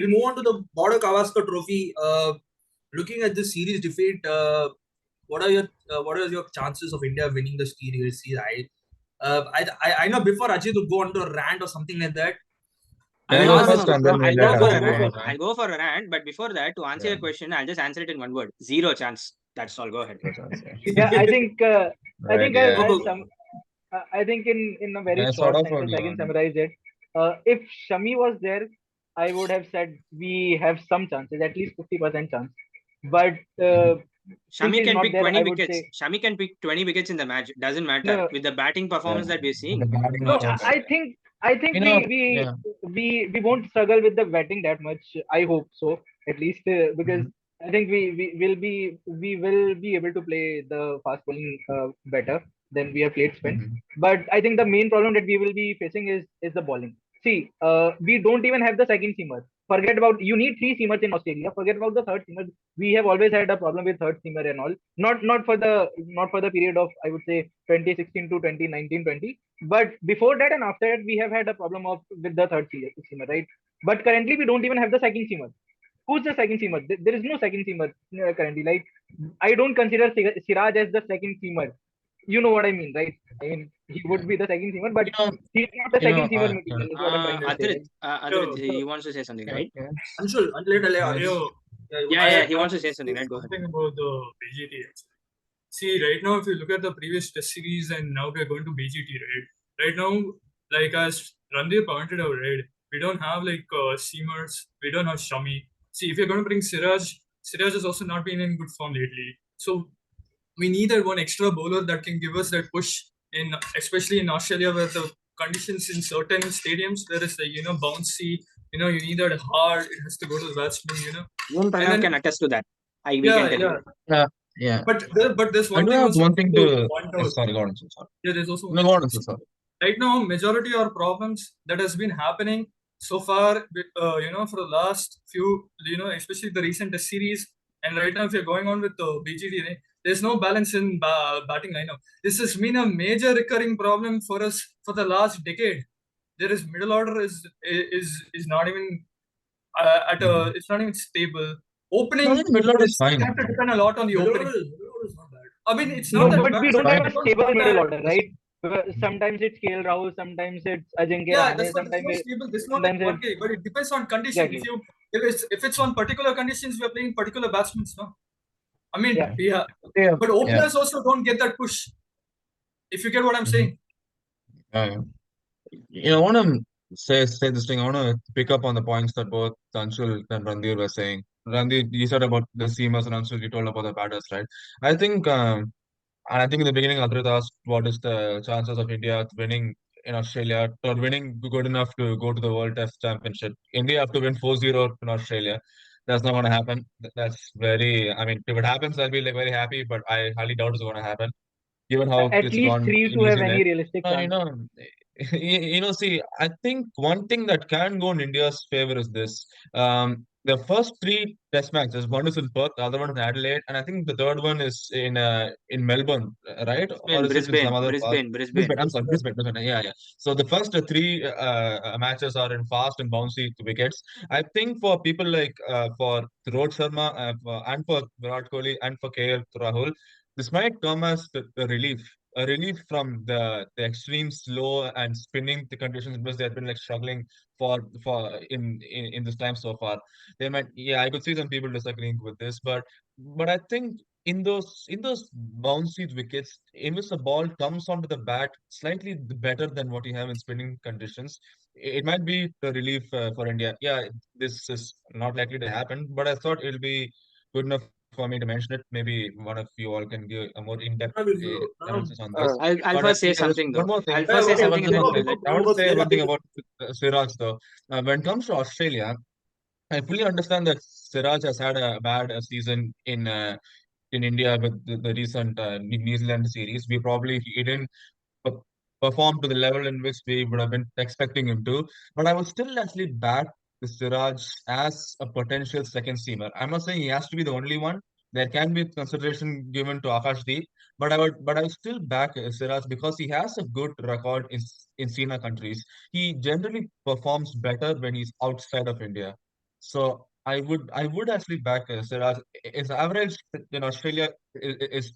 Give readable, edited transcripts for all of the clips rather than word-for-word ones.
we move on to the Border Gavaskar Trophy. Looking at this series defeat, what are your chances of India winning the series? I know before Ajit would go on to a rant or something like that. Yeah, No, go no, no, first no, and no. then I'll we'll go let for a Ajit go on rant. the I'll rant. go for a rant. But before that, to answer Yeah, your question, I'll just answer it in one word: zero chance. That's all. Go ahead. no chance. Yeah. Yeah, I Right. think Yeah. I think in a very Yeah. Sort short of. sentence I can summarize it. If Shami was there, I would have said we have some chances, at least 50% chance. But Mhm. since Shami he's can not pick there, 20 I would wickets. say Shami can pick 20 wickets in the match. Doesn't matter. no, With the batting Yeah. performance that we're The seeing, batting no no. was chance. bad. Yeah. I think You know. Yeah. we won't struggle with the batting that much. I hope so, at least because Mhm. I think we will be able to play the fast bowling better than we have played spin. Mhm. But I think the main problem that we will be facing is the bowling. See, we don't even have the second seamer. Forget about you need three seamers in Australia. Forget about the third seamer. We have always had a problem with third seamer and all. Not for the period of I would say 2016 to 2019 20. But before that and after that, we have had a problem of with the third seamer, right? But currently, we don't even have the second seamer. Who's the second seamer? There is no second seamer currently. Like, I don't consider Siraj as the second seamer. You know what I mean, right? I mean, he Yeah. would be the second seamer, but You know. he's not the You know. second seamer Yeah. material. Is what I'm trying to say, Adrit, right? Adrit, Yo, he wants to say something, Yeah. right? Yeah. Anshul, later, Yes. yo, Yeah, I yeah. He I wants want to to say something, say right? Go ahead. something about the BGT. See, right now, if you look at the previous test series and now we're going to BGT, right? Right now, like as Randir pointed out, right? We don't have like seamers, we don't have Shami. See, if you're going to bring Siraj has also not been in good form lately. So we need that one extra bowler that can give us that push in, especially in Australia where the conditions in certain stadiums there is like bouncy. You need that hard. It has to go to the batsman. Even And Pranav then can attest to that. We can yeah, tell you. yeah. Yeah. Yeah. But there's I one do thing have also one thing to to. point Yes, out. sorry, go on. So sorry. Yeah, there's also No, one go thing. on. So sorry. Right now, majority of problems that has been happening so far, for the last few, especially the recent test series, and right now if you're going on with the BGD, there's no balance in batting lineup. This has been a major recurring problem for us for the last decade. There is middle order is not even at a Mhm. it's not even stable. No, I think Opening the middle order is is fine. we have to depend a lot on the opening. middle order is not bad. I mean, it's not No, that but bad. we don't have Fine. a It was stable not middle that. order, right? Sometimes it's KL Rahul, sometimes it's Ajinkya Yeah, Rahane, there's no stable. There's not like sometimes one it's guy, but it depends on condition. exactly. If it's on particular conditions, we are playing particular batsmen. No, I mean, Yeah. yeah, Yeah. but Yeah. openers also don't get that push. If you get what I'm Mhm. saying. Yeah. I want to say this thing. I want to pick up on the points that both Anshul and Randir were saying. Randir, you said about the seamers, and Anshul, you told about the batters, right? I think, and I think in the beginning, Adrit asked what is the chances of India winning in Australia or winning good enough to go to the World Test Championship. India have to win 4-0 in Australia. That's not going to happen. That's very, I mean, if it happens, I'll be like very happy, but I highly doubt it's going to happen given how At it's least gone three in to New have Zealand. any realistic You chance. know, see, I think one thing that can go in India's favor is this. The first three test matches, one is in Perth, the other one is in Adelaide, and I think the third one is in Melbourne, right? Or Brisbane, is it in some Brisbane, other part? Brisbane, Brisbane. Brisbane, I'm sorry, Brisbane. Yeah, yeah. So the first three matches are in fast and bouncy wickets. I think for people like for Rohit Sharma and for Virat Kohli and for KL Rahul, this might come as the relief, a relief from the extreme slow and spinning the conditions because they have been like struggling in this time so far. They might, yeah, I could see some people disagreeing with this, but I think in those bouncy wickets, in which the ball comes onto the bat slightly better than what you have in spinning conditions, it might be the relief for India. Yeah, this is not likely to happen, but I thought it'll be good enough for me to mention it. Maybe one of you all can give a more in-depth analysis on this. I'll But first say yeah, there's something one though. more thing. I'll first say Yeah, something one, and one then more close thing. it. I want to say one thing about Siraj though. When it comes to Australia, I fully understand that Siraj has had a bad season in India with the recent New Zealand series. He didn't pe- perform to the level in which we would have been expecting him to. But I would still actually back the Siraj as a potential second seamer. I'm not saying he has to be the only one. There can be consideration given to Akashdeep, but I would still back Siraj because he has a good record in SENA countries. He generally performs better when he's outside of India. So I would actually back Siraj. His average in Australia is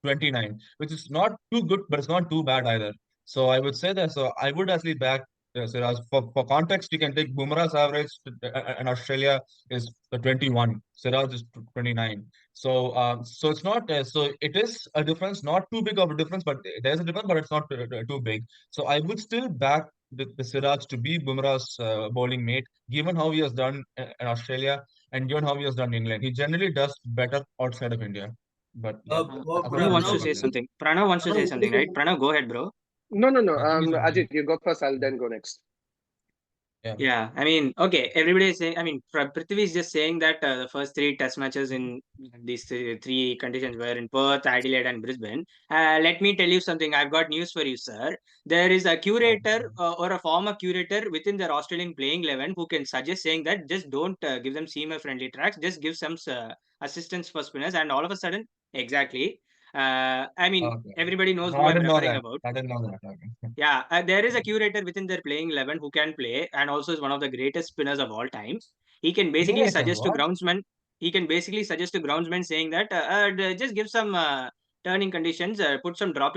29, which is not too good, but it's not too bad either. So I would say that. So I would actually back Siraj. For context, you can take Bumrah's average in Australia is 21. Siraj is 29. So it's not so it is a difference, not too big of a difference, but there's a difference, but it's not too big. So I would still back the Siraj to be Bumrah's bowling mate, given how he has done in Australia and given how he has done in England. He generally does better outside of India. But yeah, that's what I Pranav have to wants say to Pranav, say about that. something. Pranav wants to say Pranav, something, right? Pranav, go ahead, bro. No. I think he's on mute. Ajit, you go first. I'll then go next. Yeah. Yeah, I mean, okay, everybody is saying, I mean, Prithvi is just saying that the first three test matches in these three conditions were in Perth, Adelaide, and Brisbane. Let me tell you something. I've got news for you, sir. There is a curator or a former curator within their Australian playing 11 who can suggest saying that just don't give them seamer friendly tracks, just give some assistance for spinners, and all of a sudden, exactly. I mean, Okay. everybody knows No, who I I'm didn't know referring that. about. I didn't know that. Okay. Yeah, there is a curator within their playing 11 who can play and also is one of the greatest spinners of all time. He can basically Curator, suggest to what? groundsmen. He can basically suggest to groundsmen saying that just give some turning conditions, put a drop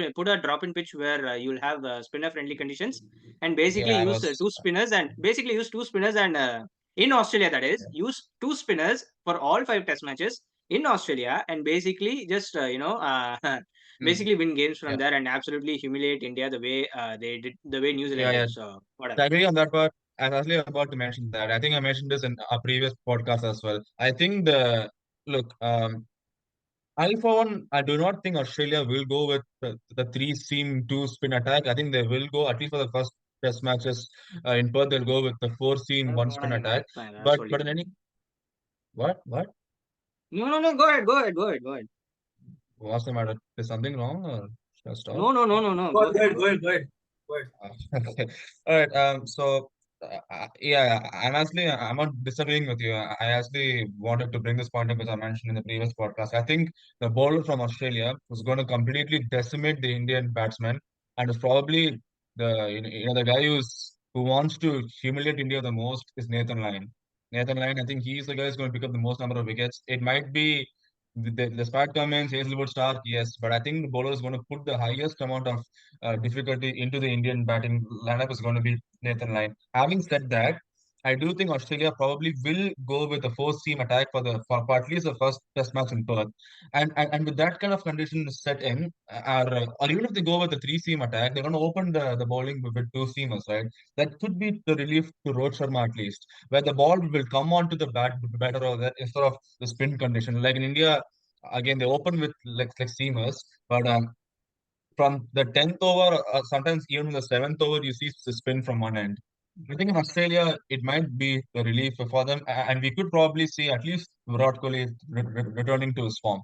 in pitch where you'll have spinner friendly conditions, and basically Yeah, I use was. two spinners and basically use two spinners and in Australia that is use two spinners for all five test matches in Australia and basically just Mm, basically win games from yeah. there and absolutely humiliate India the way they did, the way New Yeah, Zealand yeah. did. So whatever. I agree on that part. I was actually about to mention that. I think I mentioned this in a previous podcast as well. I think the look, I for one, I do not think Australia will go with the three seam two spin attack. I think they will go at least for the first test matches in Perth. They'll go with the four seam one spin attack. Fine, that's But totally but in fine. any what No. Go ahead. what's the matter? Is something wrong or should I stop? No. go Go ahead, ahead, go go ahead. ahead, go ahead. Go ahead. Okay. All right. Yeah, I'm actually, I'm not disagreeing with you. I actually wanted to bring this point up, as I mentioned in the previous podcast. I think the bowler from Australia was going to completely decimate the Indian batsmen, and is probably the guy who wants to humiliate India the most is Nathan Lyon. Nathan Lyon, I think he's the guy who's going to pick up the most number of wickets. It might be the Pat Cummins, Hazelwood, Stark, yes, but I think the bowler is going to put the highest amount of difficulty into the Indian batting lineup is going to be Nathan Lyon. Having said that, I do think Australia probably will go with a four-seam attack for at least the first Test match in Perth, and with that kind of condition set in, or even if they go with a three-seam attack, they're going to open the bowling with two seamers, right? That could be the relief to Rohit Sharma at least, where the ball will come onto the bat better over there instead of the spin condition. Like in India, again they open with like seamers, but from the 10th over, sometimes even in the 7th over, you see the spin from one end. I think in Australia, it might be the relief for them, and we could probably see at least Virat Kohli returning to his form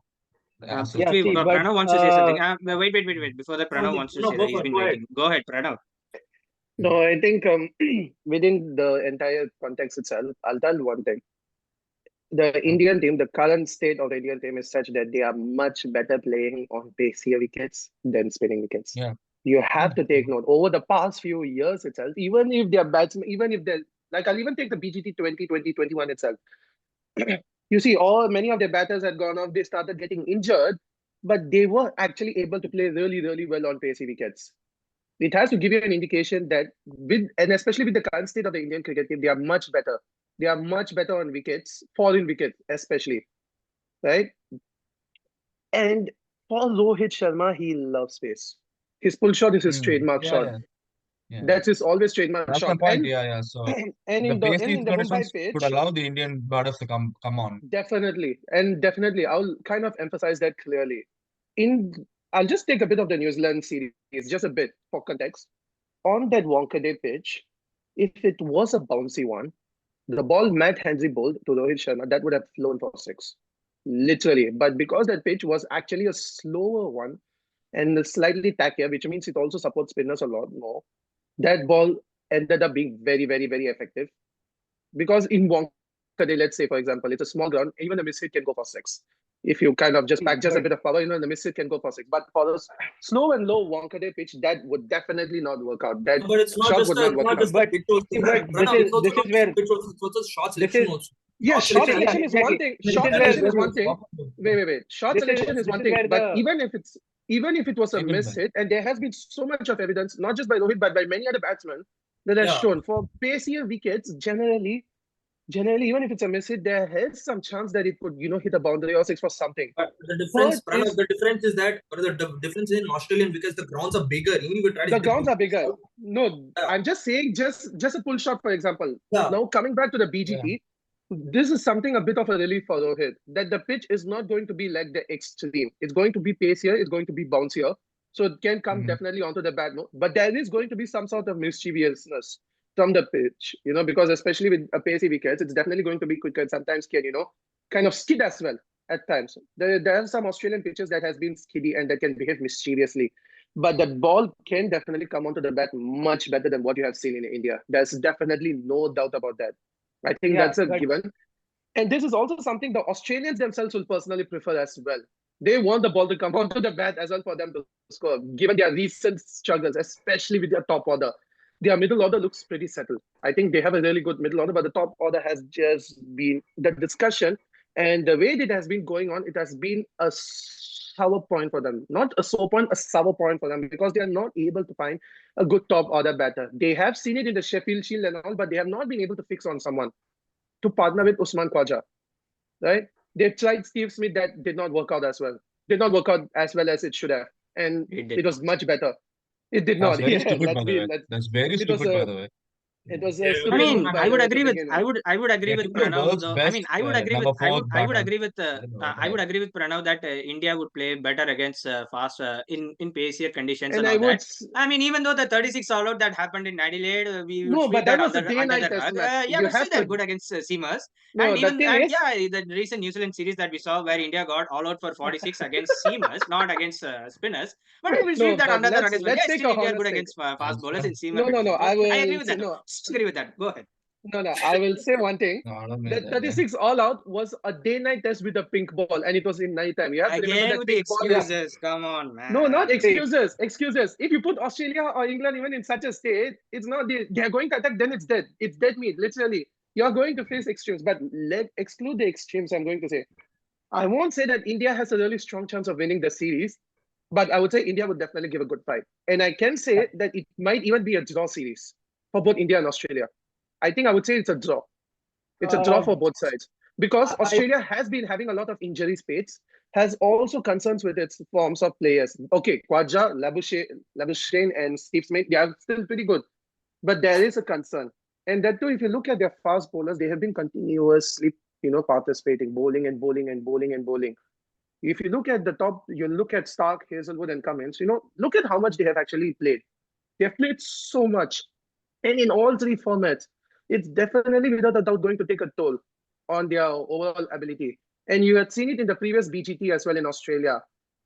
as such. Yeah, Prithvi, see, but Pranav wants to say something. Wait. Before that, No, Pranav wants to no, say that go he's for it. been Go ahead. waiting. Go ahead, Pranav. No, I think within the entire context itself, I'll tell one thing. The Indian team, the current state of the Indian team is such that they are much better playing on pacier wickets than spinning wickets. Yeah. You have to take note over the past few years itself, even if they're batsmen, even if they're like, I'll even take the BGT 2020-21 itself. You see, many of their batters had gone off, they started getting injured, but they were actually able to play really, really well on pacey wickets. It has to give you an indication that and especially with the current state of the Indian cricket team, they are much better. They are much better on wickets, foreign wickets especially, right? And for Rohit Sharma, he loves pace. His pull shot is his trademark Yeah, shot. yeah. That's his always trademark That's my shot. point. Yeah. So And the in the pacey Mumbai conditions could pitch, allow the Indian batters to come on. definitely, I'll kind of emphasize that clearly. In I'll just take a bit of the New Zealand series, just a bit for context. On that Wankhede pitch, if it was a bouncy one, the ball Matt Henry bowled to Rohit Sharma, that would have flown for six. Literally. But because that pitch was actually a slower one and slightly tackier, which means it also supports spinners a lot more, that ball ended up being very, very, very effective. Because in Wankhede, let's say, for example, it's a small ground, even a miss hit can go for six. If you kind of just pack just a But bit of power, the missile can go for 6. But for the slow and low Wankhede pitch, that would definitely not work out. That But it's not shot just would a not it's work not out. just a but pitch also. but Pranav, it's also this not is just where a pitch also. It's also shot this selection is also. Yeah, shot yeah, selection is one exactly. thing. This Shot is where selection is one thing. Wait. Shot this is selection is one this is thing. where But the even if it was a Even miss then, hit, and there has been so much of evidence, not just by Rohit but by many other batsmen, that has Yeah. shown for pacier wickets generally, even if it's a miss hit, there is some chance that it could hit a boundary or 6 for something. But the difference, Third Pranav, is the difference is that, or the difference in Australian because the grounds are bigger. Even if you try to the hit grounds big are bigger. shot, No, yeah, I'm just saying, just a pull shot, for example. yeah, Now coming back to the yeah. BGT, this is something a bit of a relief for Rohit, that the pitch is not going to be like the extreme. It's going to be pacier, it's going to be bouncier. So it can come Mhm. definitely onto the bad note. But there is going to be some sort of mischievousness from the pitch, because especially with a pacey wickets, it's definitely going to be quicker. Sometimes can, kind of skid as well at times. There are some Australian pitches that has been skiddy and that can behave mischievously. But the ball can definitely come onto the bat much better than what you have seen in India. There's definitely no doubt about that. I think yeah, that's a but given. And this is also something the Australians themselves will personally prefer as well. They want the ball to come onto the bat as well for them to score, given their recent struggles, especially with their top order. Their middle order looks pretty settled. I think they have a really good middle order, but the top order has just been the discussion. And the way it has been going on, it has been a sour point for them. Not a sore point, a sour point for them because they are not able to find a good top order batter. They have seen it in the Sheffield Shield and all, but they have not been able to fix on someone to partner with Usman Khwaja, right? They tried Steve Smith, that did not work out as well. Did not work out as well as it should have, and It did it was not. much better. It did That's not. very Yeah, stupid, by the way. That's very it was stupid, by a the way. it was a Yeah, I stupid no, mean, move man. by I would Rohit to agree with begin I with. would I would agree with Getting the Pranav world's though. I best mean, I would agree with number four I would batter. agree with I don't know what the I would heck. agree with Pranav that India would play better against fast in pacier conditions And and I all would that. I mean, even though the 36 all out that happened in Adelaide, we would no, sweep but that that was a under day-night the test rug. match. Yeah, You but still have they're to good against seamers. no. And The even thing and is, yeah, the recent New Zealand series that we saw where India got all out for 46 against seamers, not against spinners. But we will sweep no, that but under the rug let's as well. Yeah, take still a India are honest good thing. against fast That's bowlers in seamer No. conditions. I I agree will with say that. no. Agree with that. Go ahead. No. I will say one thing. No, I don't mean That that, yeah. 36 all out was a day-night test with a pink ball, and it was in night time. You have to remember Again that with the pink ball. yeah, excuses. Come on, No, not man. see, excuses. Excuses. If you put Australia or England even in such a state, it's not they're going to attack. Then it's dead. It's dead meat. Literally, you're going to face extremes. But let exclude the extremes. I'm going to say I won't say that India has a really strong chance of winning the series, but I would say India would definitely give a good fight. And I can say that it might even be a draw series for both India and Australia. I think I would say it's a draw. It's a draw uh, for both sides because I Australia has been having a lot of injury spates, has also concerns with its forms of players. Okay, Khwaja, Labuschagne, and Steve Smith, they are still pretty good, but there is a concern. And that too, if you look at their fast bowlers, they have been continuously, participating, bowling and bowling and bowling and bowling. If you look at the top, you look at Stark, Hazelwood, and Cummins, look at how much they have actually played. They have played so much. And in all three formats, it's definitely without a doubt going to take a toll on their overall ability. And you had seen it in the previous BGT as well in Australia.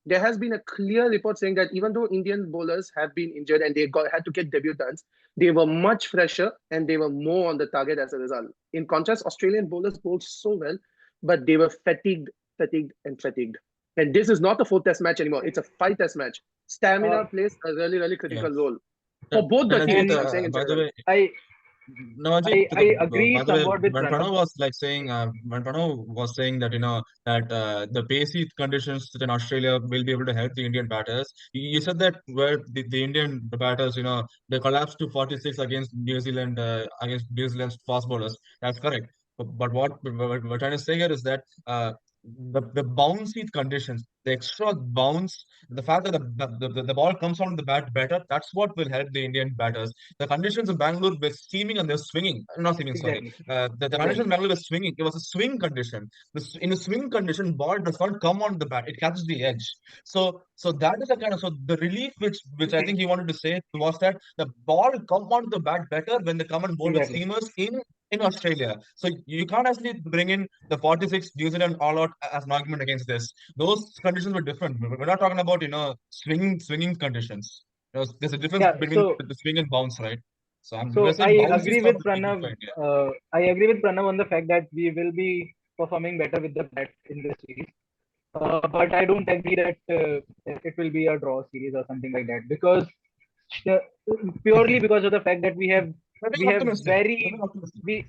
There has been a clear report saying that even though Indian bowlers have been injured and had to get debutants, they were much fresher and they were more on the target as a result. In contrast, Australian bowlers bowled so well, but they were fatigued. And this is not a 4 test match anymore. It's a 5 test match. uh, Stamina plays a really, really Yeah. critical role for both the Ranjit, teams. and I'm saying in by the general. way, I no, Ajit, I agree by the way, somewhat with when Pranav. Pranav was like saying, when Pranav was saying that, that the pacey conditions in Australia will be able to help the Indian batters. You said that where the Indian batters, they collapsed to 46 against New Zealand's fast bowlers. That's correct. But what we're trying to say here is that the bouncy conditions, the extra bounce, the fact that the ball comes on the bat better, that's what will help the Indian batters. The conditions in Bangalore were seaming and they're swinging. Not seaming, sorry. Exactly, The conditions exactly. in Bangalore were swinging. It was a swing condition. In a swing condition, ball does not come on the bat. It catches the edge. So that is the kind of the relief which I think he wanted to say was that the ball come on the bat better when they come and bowl with Exactly. seamers in Australia. So you can't actually bring in the 46 New Zealand all out as an argument against this. Those conditions were different. We're not talking about swinging conditions. There's a difference Yeah. between the swing and bounce, right? So we're So I saying bouncy agree stuff with would be good Pranav. for India. I agree with Pranav on the fact that we will be performing better with the bat in this series. but I don't agree that it will be a draw series or something like that, because uh, purely because of the fact that Maybe we have optimistic. Maybe very optimistic. we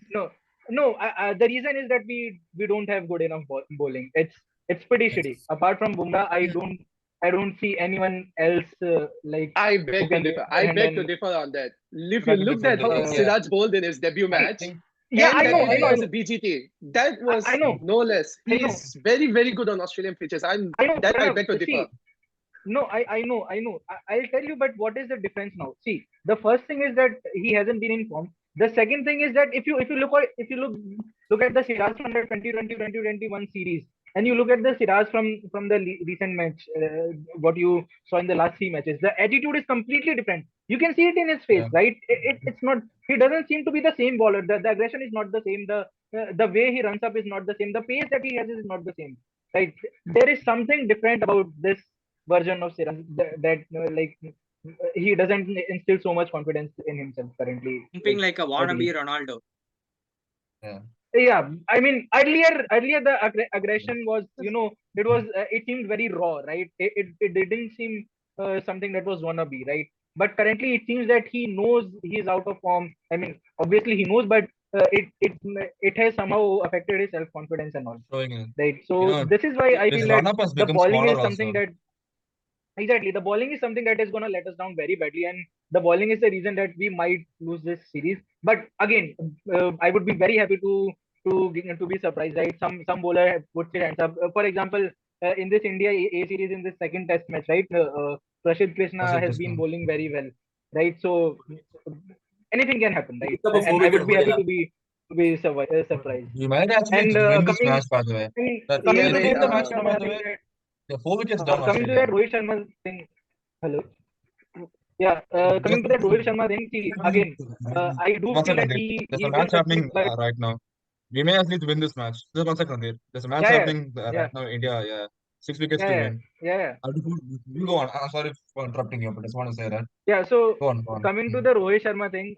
no the reason is that we don't have good enough bowling. It's pretty shitty. Apart from Bumrah, I don't see anyone else like I who beg to can get differ. the I hand beg to and differ on that. If you Beg to looked differ at there. how Yeah. Siraj bowled in his debut I match think. yeah, and I that know, he I did know, I against know, the BGT, that was I know, no less. I know, He's very, very good on Australian pitches. I know, I Pranav. beg to differ. See, no, I know. I'll tell you, but what is the difference now? See, the first thing is that he hasn't been in form. The second thing is that if you look at the Siraj from the 2020-2021 series, and you look at the Siraj from the recent match, what you saw in the last three matches, the attitude is completely different. You can see it in his face, Yeah. right? It's not. He doesn't seem to be the same bowler. The aggression is not the same. The way he runs up is not the same. The pace that he has is not the same. Right? There is something different about this version of Siraj that like he doesn't instill so much confidence in himself currently. Pumping like a I wannabe believe. Ronaldo. Yeah. Yeah, I mean earlier the aggression was it seemed very raw, right? It didn't seem something that was wannabe, right? But currently it seems that he knows he's out of form. I mean, obviously he knows, but it has somehow affected his self confidence and all, Showing it. right? So this is why I His feel that run-up has the become bowling smaller is something also. that exactly, the bowling is something that is going to let us down very badly, and the bowling is the reason that we might lose this series. But again, I would be very happy to be surprised. Right, some bowler would say hands up. For example, in this India A series in this second Test match, right, Rashid Krishna Rashid has been Krishna. bowling very well, right? So anything can happen, He right? picked up a And I would four-wicket be happy today. to be surprised. You might actually And win this match, by the way. coming Yeah, Will to you wait. win that the Rohit match, though, by Sharma the thing, way? Yeah, 4 wickets down coming to Australia. that Rohit Sharma thing. Hello. Yeah, Just coming to that Rohit Sharma thing, see, again, I do one feel second, that Randir. There's a he will match succeed, happening but right now. We may actually win this match. Just 1 second, Randir. There's a match yeah, happening yeah, right now in India. Yeah, 6 wickets yeah, to yeah, win. yeah, yeah. You go on. I'm sorry for interrupting you, but I just want to say that. Yeah, so Go on, go on. coming to the Rohit Sharma thing,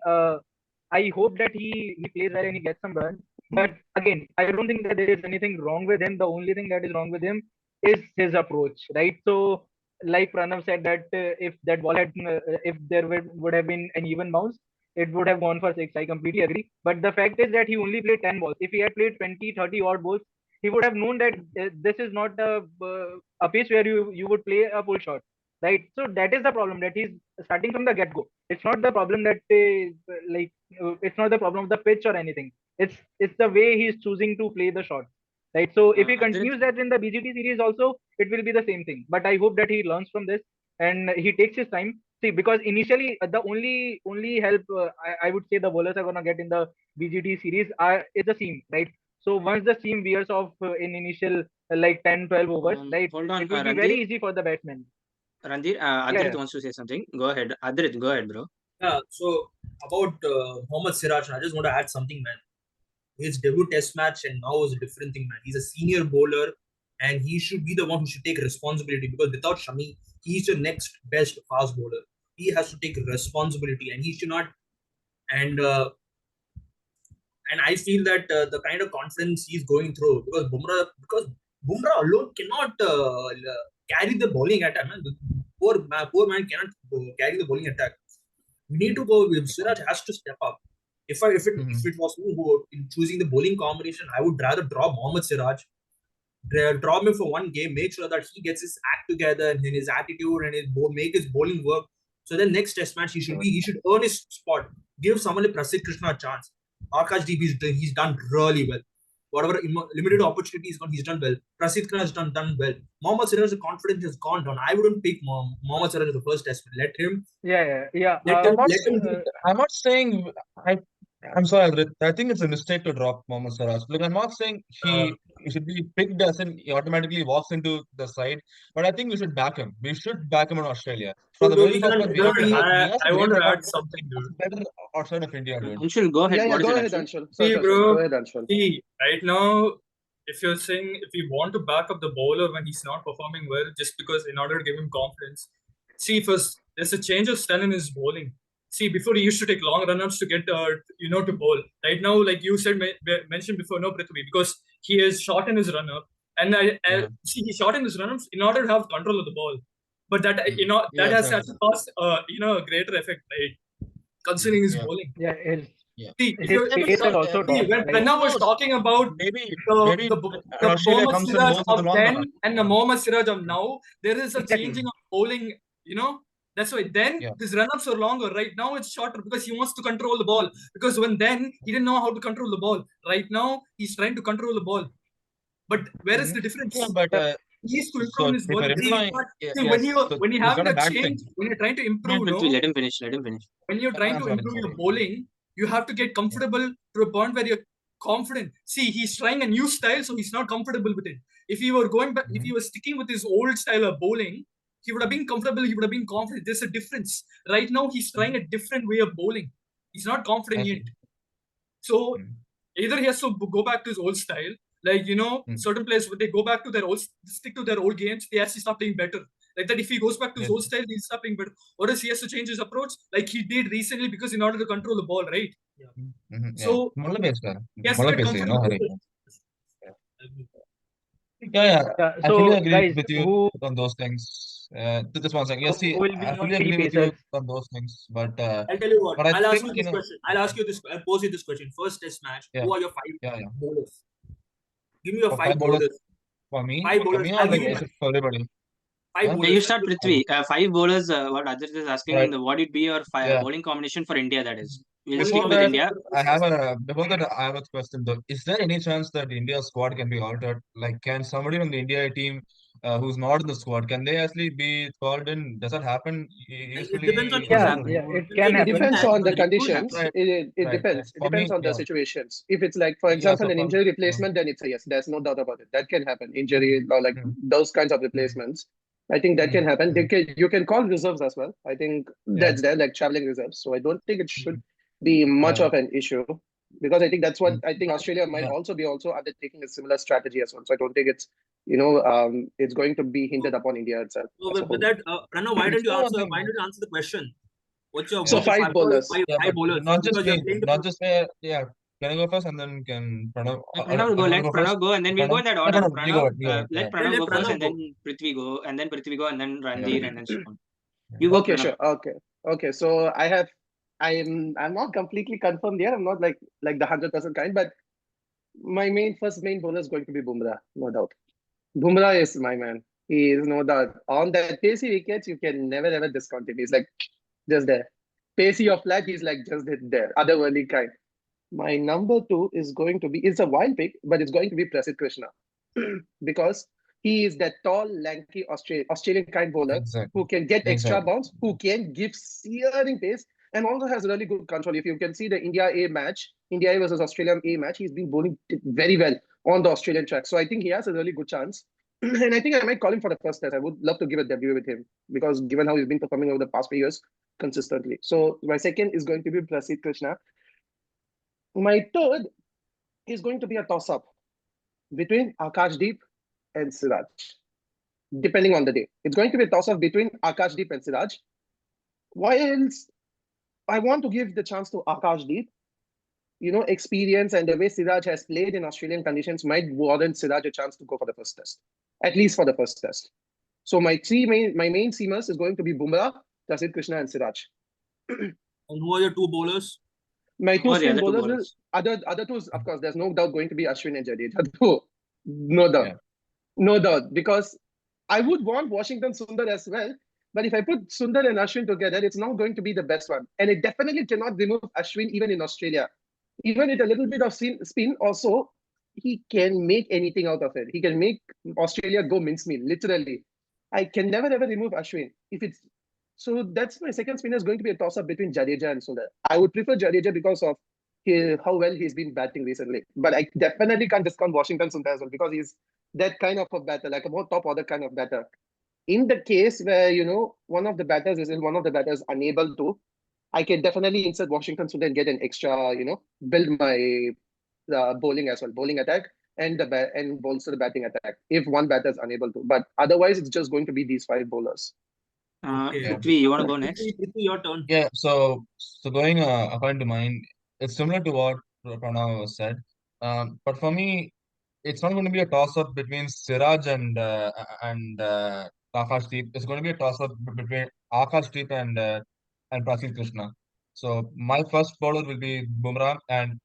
I hope that he plays well and he gets some runs. But again, I don't think that there is anything wrong with him. The only thing that is wrong with him is his approach, right? So, like Pranav said, that if that ball had, if there would have been an even bounce, it would have gone for six. I completely agree. But the fact is that he only played 10 balls. If he had played 20, 30 odd balls, he would have known that this is not a pitch where you would play a full shot, right? So that is the problem, that he's starting from the get go. It's not the problem that it's not the problem of the pitch or anything. It's the way he's choosing to play the shot, right? So if he Adrit, continues that in the BGT series also, it will be the same thing. But I hope that he learns from this and he takes his time. See, because initially the only help I would say the bowlers are gonna get in the BGT series is the seam, right? So once the seam wears off in initial like 10, 12 overs, right, hold on, it will be very Randir. easy for the batsman. Randir, Yeah, Adrit yeah. wants to say something. Go ahead. Adrit, go ahead, bro. Yeah, so about Mohammad Siraj, I just want to add something, man. His debut test match and now is a different thing, man. He's a senior bowler and he should be the one who should take responsibility, because without Shami, he's the next best fast bowler. He has to take responsibility and he should not. And I feel that the kind of confidence he's going through, because Bumrah alone cannot carry the bowling attack. Man. The poor man cannot carry the bowling attack. We need to go. Siraj has to step up. If it was me who in choosing the bowling combination, I would rather drop Mohammad Siraj, drop him for one game, make sure that he gets his act together and his attitude and make his bowling work. So then next test match he should earn his spot. Give someone like Prasidh Krishna a chance. Akash Deep he's done really well. Whatever limited opportunity he's done well. Prasidh Krishna has done well. Mohammad Siraj's confidence has gone down. I wouldn't pick Mohammad Siraj as the first test. Let him Yeah. let him do it. I'm not saying I. I'm sorry, Adrit. I think it's a mistake to drop Mohammad Siraj. Look, I'm not saying Uh, he should be picked as in he automatically walks into the side, but I think we should back him. We should back him in Australia. From so the do very we first can, match, we have to Dude, have. He I, has a I great want to record. add something, dude. Better outside of India, dude. Anshul, go ahead. Yeah, What is go it, ahead, Anshul? Anshul. See, Sorry. Go bro. ahead, Anshul. See, right now, if you're saying if you want to back up the bowler when he's not performing well, just because in order to give him confidence, see, first there's a change of style in his bowling. See, before he used to take long run-ups to get to bowl. Right now, like you said, mentioned before, no Prithvi, because he has shortened his run-up And Yeah. see, he shot in his runs in order to have control of the ball. But that that Yeah, has exactly. caused a greater effect, right? Considering his Yeah. bowling. Yeah, Yeah. See, if his you Yeah, but pace has also see, dropped, when right? Pranav was talking about maybe the Australia Mohammad comes and Siraj bowls with a of long then bat. and the Mohammad Siraj of now, there is a Exactly. changing of bowling. That's why then Yeah. his run-ups are longer. Right now it's shorter because he wants to control the ball. Because when then he didn't know how to control the ball. Right now he's trying to control the ball. But where is the difference? Yeah, but He needs to so improve his if I bowling. reply, See, yes, so when you're it's having not a a bad change, thing. when you're trying to improve, Prithvi, let him finish. Let him finish. when you're trying to I'm improve your sorry. bowling, you have to get comfortable to a point where you're confident. See, he's trying a new style, so he's not comfortable with it. If he were going back, if he was sticking with his old style of bowling, he would have been comfortable, he would have been confident. There's a difference. Right now, he's trying a different way of bowling. He's not confident I yet. see. So either he has to go back to his old style, like certain players when they go back to their old stick to their old games, they actually start playing better. Like that, if he goes back to his Yes. old style, he'll start playing better. Or else he has to change his approach, like he did recently, because in order to control the ball, right? Yeah. So Mulla based, he has to get no comfortable hurry. with it. Yeah. Yeah. I fully So, agree guys, with you who on those things. Just one second. Yes, who see, will be I your fully three agree with pacers? you on those things. But I'll tell you what. I I'll ask think, you this question. I'll pose you this question. First test match. yeah, Who are your five yeah. bowlers? Give me your For five five bowlers bowlers. for me, Five bowlers. or I'll give like you is it for everybody? five Huh? Yeah, you bowlers. start Prithvi. Five bowlers. What Ajit is Right. asking, what would be your Yeah. bowling combination for India? That is, we'll Bowling stick with combination India. for the first test. Before that I have a question though. Is there any chance that India squad can be altered? Like, can somebody from the India team who's not in the squad, can they actually be called in? Does that happen? It depends on Usually, is if there Yeah, a yeah, rule? it depends can on It if you happen. depends can, on the because it could conditions. happen. Right, It right. depends. It For depends me, on the yeah. situations. If it's like, for Yeah, example, so an for injury yeah. replacement, then it's a yes. There's no doubt about it. That can happen. Injury or like Mm, those kinds of mm, replacements. I think that mm, can happen. mm. You can call reserves as well. I think Yeah. that's there, like traveling reserves. So I don't think it should Mm, be much yeah. of an issue because I think that's what Mm, I think Australia might yeah. also be undertaking a similar strategy as well. So I don't think it's going to be hindered upon India itself So as a with whole. that, Pranav, why don't you So one answer? thing, Why don't you answer the question? So yeah. five bowlers. Yeah, Five but bowlers? not just Because you're me, playing not just yeah. Can I go first and then can Pranav? Pranav will I go. want to Let go first. Pranav go, and then we'll go Pranav? in that No, order. Pranav, you go Pranav, ahead. You go ahead. Yeah. let Then Pranav let go first, Pranav and go. then Prithvi go, and then Prithvi go, and then Yeah. Ranveer, and then Shubham. Yeah. You go, Okay, Pranav. sure. Okay. So I'm not completely confirmed here. I'm not like the 100% kind, but my first main bowler is going to be Bumrah, no doubt. Bumrah is my man. He is no doubt on that pacey wickets. You can never ever discount him. He's like just there. Pacey or flat, he's like just there. Otherworldly kind. My number two is going to be, it's a wild pick, but it's going to be Prasidh Krishna because he is that tall, lanky Australian kind bowler Exactly. who can get extra Exactly. bounce, who can give searing pace, and also has really good control. If you can see the India A match, India A versus Australia A match, he's been bowling very well on the Australian track. So I think he has a really good chance. And I think I might call him for the first test. I would love to give a debut with him because given how he's been performing over the past few years consistently. So my second is going to be Prasidh Krishna. My third is going to be a toss up between Akashdeep and Siraj, depending on the day. It's going to be a toss up between Akashdeep and Siraj. Whilst I want to give the chance to Akashdeep, experience and the way Siraj has played in Australian conditions might warrant Siraj a chance to go for the first test, at least for the first test. So my main seamers is going to be Bumrah, Prasidh Krishna, and Siraj. And who are your two bowlers? My two Who are the spin other two bowlers will bowlers? other two, of course, there's no doubt going to be Ashwin and Jadeja. No doubt. Yeah. No doubt. Because I would want Washington Sundar as well. But if I put Sundar and Ashwin together, it's not going to be the best one. And it definitely cannot remove Ashwin even in Australia. Even with a little bit of spin also, he can make anything out of it. He can make Australia go mincemeat, literally. I can never ever remove Ashwin. So that's my second spinner is going to be a toss-up between Jadeja and Sundar. I would prefer Jadeja because of how well he's been batting recently. But I definitely can't discount Washington Sundar as well because he's that kind of a batter, like a more top order kind of batter. In the case where, one of the batters is one of the batters unable to, I can definitely insert Washington Sundar and get an extra, build my bowling as well, bowling attack and bolster the batting attack if one batter is unable to. But otherwise, it's just going to be these five bowlers. Okay. Yeah. Prithvi, you want to go next? Prithvi, your turn. Yeah. So going according to mine, it's similar to what Pranav said. But for me, it's not going to be a toss-up between Siraj and Akashdeep. It's going to be a toss-up between Akashdeep and Prasidh Krishna. So my first bowler will be Bumrah, and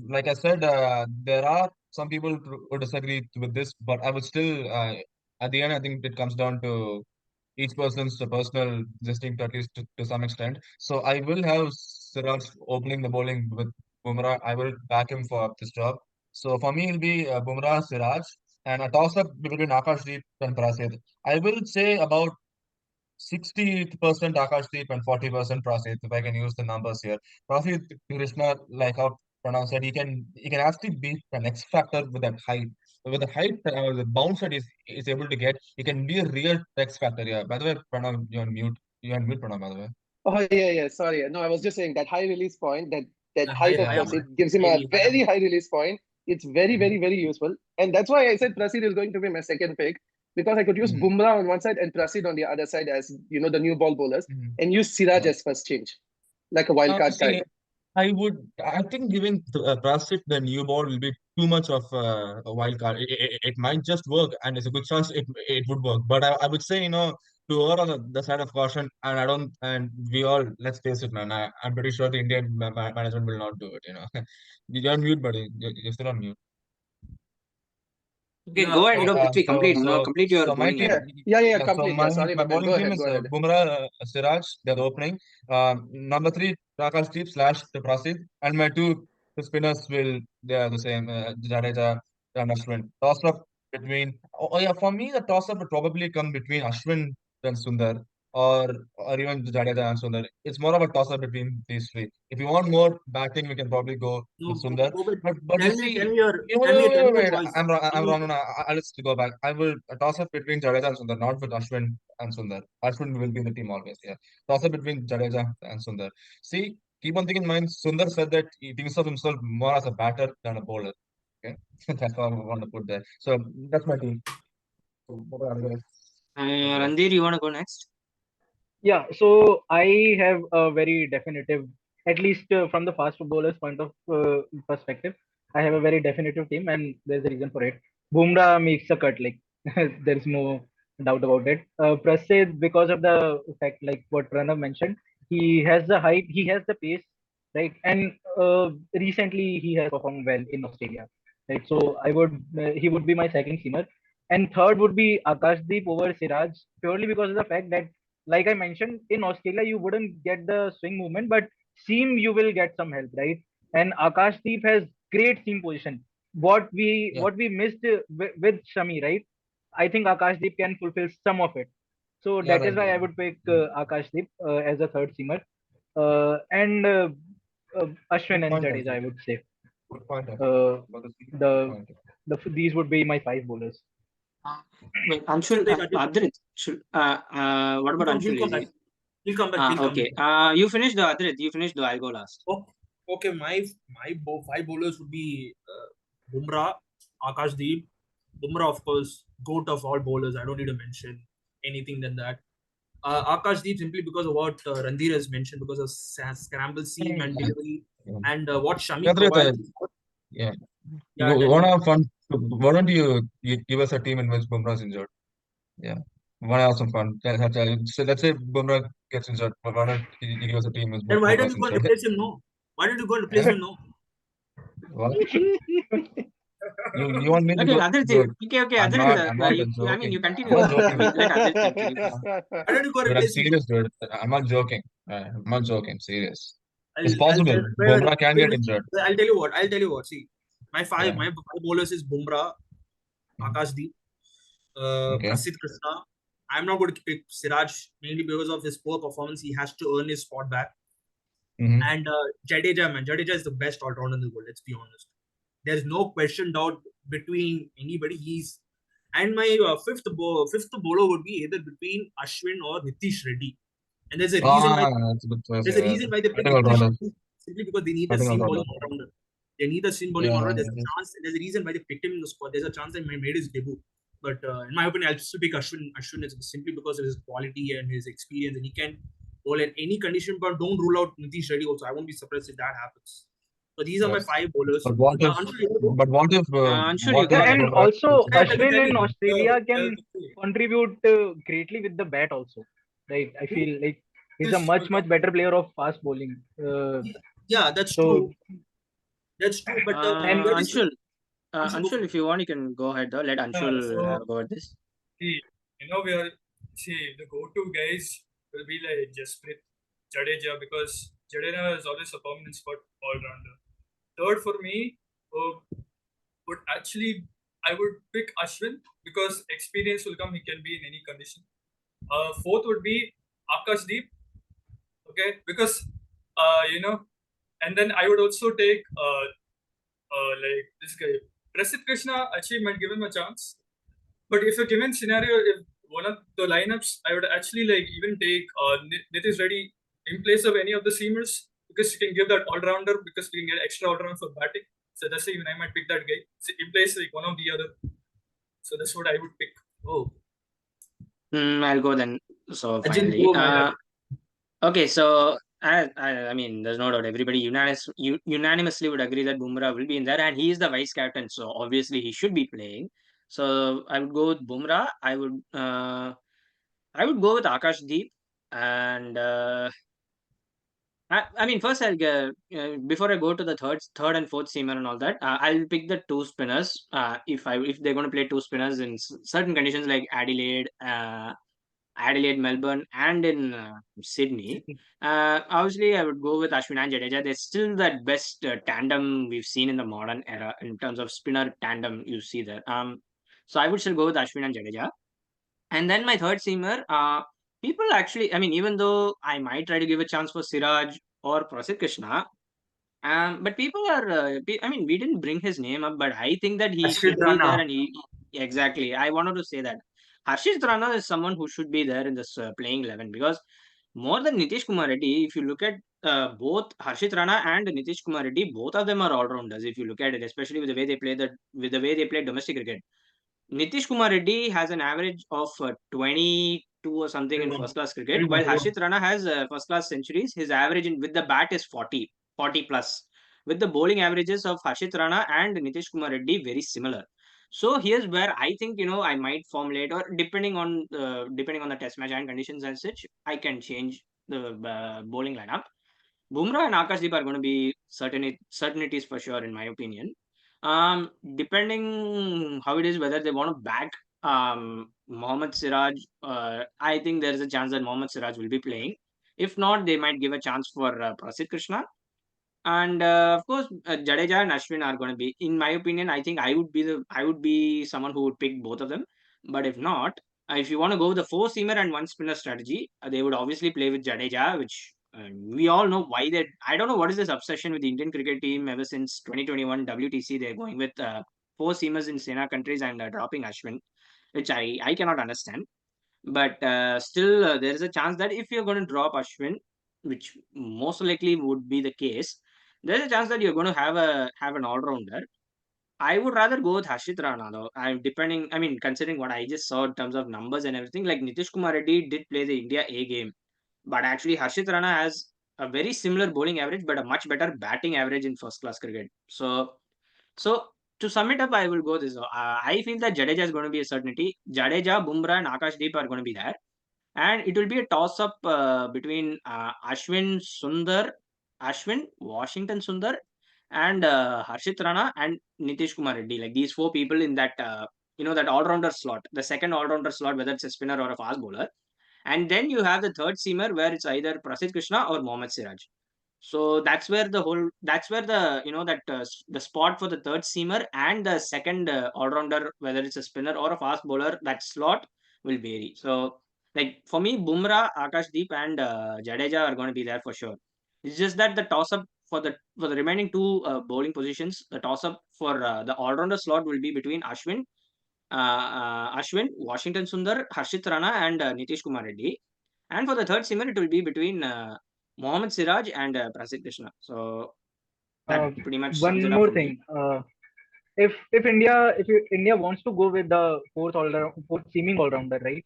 like I said, there are some people who disagree with this, but I would still, at the end, I think it comes down to each person's personal distinct, at least to some extent. So I will have Siraj opening the bowling with Bumrah. I will back him for this job. So for me, it'll be Bumrah, Siraj, and a toss-up between Akashdeep and Prasidh. I will say about 60% Akashdeep and 40% Prasidh, if I can use the numbers here. Prasidh Krishna, like how Pranav said, he can actually beat an X factor with that height. With the height, the bounce that is able to get, he can be a real X factor. Yeah. By the way, Pranav, you're on mute. You're on mute, Pranav, by the way. Oh yeah. Sorry. No, I was just saying that high release point, that Yeah, height of high Yeah. arm, Prasid gives him a high very arm. high release point. It's very, Mhm. very, very useful. And that's why I said Prasid is going to be my second pick, because I could use Mhm. Bumrah on one side and Prasid on the other side as, the new ball bowlers, Mhm. and use Siraj Yeah. as first change, like a wild card See, kind. I think giving Prasid the new ball will be too much of a wild card. It might just work, and it's a good chance it would work. But I would say, to err on the side of caution, and I don't, and we all, let's face it, man, I'm pretty sure the Indian management will not do it. You're on mute, buddy. You're still on mute. Okay, Yeah, go ahead. So, No, Prithvi, so, complete. No, so, complete your so my bowling team, lineup. Yeah. yeah. So Complete. Yeah. Sorry my about that. bowling Go team ahead. is Go ahead. Bumrah, Siraj, they're the opening. Number three, Prakashdeep / Prasidh, and my two spinners they are the same, Jadeja and Ashwin. Toss up between. Oh yeah, for me the toss up would probably come between Ashwin and Sundar, or even Jadeja and Sundar. It's more of a toss up between these three. If you want more batting, we can probably go with No, Sundar. but But you see. tell me your Wait, choice. I'm Tell me, wrong. No, I'll just go back. I will toss up between Jadeja and Sundar, not with Ashwin and Sundar. Ashwin will be in the team always. Yeah, toss up between Jadeja and Sundar. See, keep one thing in mind. Sundar said that he thinks of himself more as a batter than a bowler. Okay, that's what I want to put there. So that's my team. So, what are the guys? Randir, you want to go next? Yeah, so I have a very definitive, at least from the fast bowlers point of perspective, I have a very definitive team, and there's a reason for it. Bumrah makes the cut, like there's no doubt about it. Prasid, because of the fact, like what Pranav mentioned, he has the height, he has the pace, right? And recently he has performed well in Australia, right? So he would be my second seamer, and third would be Akashdeep over Siraj, purely because of the fact that, like I mentioned, in Australia you wouldn't get the swing movement, but seam you will get some help, right? And Akashdeep has great seam position. What we Yeah, what we missed with Shami, right? I think Akashdeep can fulfill some of it. So yeah, that is right. why I would pick Akashdeep as a third seamer, and Ashwin Good and point, Jadeja, actually. I would say. Good point, actually. Uh, About the team. Good the point. these would be my five bowlers. Uh, Wait, you should Anshul, take Ajit. Adrit, what about Anshul? He'll come Is back. he? He'll come back. He'll come back. Okay. You finished the Adrit. You finished the. I'll go last. Okay, okay. My five bowlers would be Bumrah, Akashdeep. Bumrah, of course, goat of all bowlers. I don't need to mention anything than that. Akashdeep simply because of what Randir has mentioned, because of scramble seam and Yeah. delivery, Yeah. and what Yeah, Shami provides. yeah. Yeah, We tell want me. to have fun. Why don't you give us a team in which Bumrah is injured? Yeah. We want to have some fun. So let's say Bumrah gets injured. But why don't you give us a team in which Then why Bumrah don't is you go and injured? replace him? No. Why don't you go and replace him? No. What? You want me to Okay, go? Adrit. Dude, Okay. I'm Adrit, not. I'm not I mean, joking. you continue. I'm not No, joking. let Adrit continue Uh, first. Why don't you go and Dude, I'm replace him? serious, dude. I'm not joking. I'm not joking. Serious. It's I'll possible. tell. Bumrah can get injured. I'll tell you what. I'll tell you what. See, Yeah. my five bowlers is Bumrah, Mhm. Akashdeep, Okay. Prasidh Krishna. I'm not going to pick Siraj mainly because of his poor performance. He has to earn his spot back. Mm-hmm. And Jadeja, man, Jadeja is the best all rounder in the world. Let's be honest. There's no question doubt between anybody. And my fifth bowler would be either between Ashwin or Nitish Reddy. And there's a reason why That's a good choice. there's a Yeah. reason why they picked Batting all Nitish rounder. Reddy, simply because they need a Batting all seam rounder. bowling all rounder. They need a seam bowling Yeah. all rounder. There's a chance. There's a reason why they picked him in the squad. There's a chance that he made his debut. But in my opinion, I'll still pick Ashwin. Ashwin is simply because of his quality and his experience, and he can bowl in any condition. But don't rule out Nitish Reddy also. I won't be surprised if that happens. So these are my Yes. 5 bowlers. But what if? Anshul, you want to go? But what if? Anshul, you What go if Yeah, ahead. and Bumrah also Let me Ashwin tell in you. Australia can see, contribute greatly with the bat also. Right, I feel like he's a this will much come. better player of fast bowling. Yeah, that's So true. That's true. But and where is Anshul, Anshul, go Anshul, for if it. you want, you can go ahead though. Let Anshul have So a go at this. see, we are the go-to guys will be like Jasprit, Jadeja because Jadeja is always a permanent spot all-rounder. Third for me would actually I would pick Ashwin because experience will come. He can be in any condition. Fourth would be Akash Deep, okay, because and then I would also take like this guy Prasid Krishna. Actually, might give him a chance. But if a given scenario, if one of the lineups, I would actually like even take Nitish Reddy in place of any of the seamers because you can give that all rounder because we can get extra all round for batting. So that's why even I might pick that guy. So in place like one of the other. So that's what I would pick. Oh, I'll go then. So Ajit, finally, go, man. okay. So I mean, there's no doubt everybody unanimously would agree that Bumrah will be in there, and he is the vice captain, so obviously he should be playing. So I would go with Bumrah. I would go with Akash Deep, and I mean, first I'll before I go to the third and fourth seamer and all that, I'll pick the two spinners. If they're going to play two spinners in certain conditions like Adelaide, Melbourne, and in Sydney. Obviously, I would go with Ashwin and Jadeja. They're still the best tandem we've seen in the modern era in terms of spinner tandem you see there. So I would still go with Ashwin and Jadeja. And then my third seamer, people actually, I mean, even though I might try to give a chance for Siraj or Prasid Krishna, but people are, I mean, we didn't bring his name up, but I think that he Ashwin should be there. Rana. And exactly, I wanted to say that Harshit Rana is someone who should be there in this playing 11 because more than Nitish Kumar Reddy, if you look at both Harshit Rana and Nitish Kumar Reddy, both of them are all rounders. If you look at it, especially with the way they play with the way they play domestic cricket. Nitish Kumar Reddy has an average of 22 or something in 21. first class cricket, while 21. Harshit Rana has first class centuries. His average with the bat is 40 plus. With the bowling averages of Harshit Rana and Nitish Kumar Reddy, very similar. So here's where I think I might formulate, or depending on the test match and conditions and such, I can change the bowling lineup. Bumrah and Akashdeep are going to be certainties for sure, in my opinion. Depending how it is, whether they want to back Mohammad Siraj, I think there is a chance that Mohammad Siraj will be playing. If not, they might give a chance for Prasid Krishna. And of course, Jadeja and Ashwin are going to be, in my opinion, I think I would be someone who would pick both of them. But if not, if you want to go with the four seamer and one spinner strategy, they would obviously play with Jadeja, which we all know why they. I don't know what is this obsession with the Indian cricket team ever since 2021 WTC. They're going with four seamers in Sena countries and dropping Ashwin, which I cannot understand. But still, there is a chance that if you're going to drop Ashwin, which most likely would be the case, there's a chance that you're going to have an all rounder. I would rather go with Harshit Rana though. I mean, considering what I just saw in terms of numbers and everything, like Nitish Kumar Reddy did play the India A game, but actually Harshit Rana has a very similar bowling average, but a much better batting average in first class cricket. So to sum it up, I will go this. I feel that Jadeja is going to be a certainty. Jadeja, Bumrah, and Akash Deep are going to be there, and it will be a toss up between Ashwin, Washington Sundar, and Harshit Rana and Nitish Kumar Reddy. Like these four people in that that all rounder slot, the second all rounder slot, whether it's a spinner or a fast bowler. And then you have the third seamer where it's either Prasid Krishna or Mohammad Siraj. So that's where the the spot for the third seamer and the second all rounder, whether it's a spinner or a fast bowler, that slot will vary. So like for me, Bumrah, Akashdeep, and Jadeja are going to be there for sure. It's just that the toss up for the remaining two bowling positions, the toss up for the all rounder slot will be between Ashwin, Washington Sundar, Harshit Rana, and Nitish Kumar Reddy. And for the third seamer, it will be between Mohammad Siraj and Prasid Krishna. So uh, that pretty much sums it one up more for me. thing. If India wants to go with the fourth seeming all rounder, right?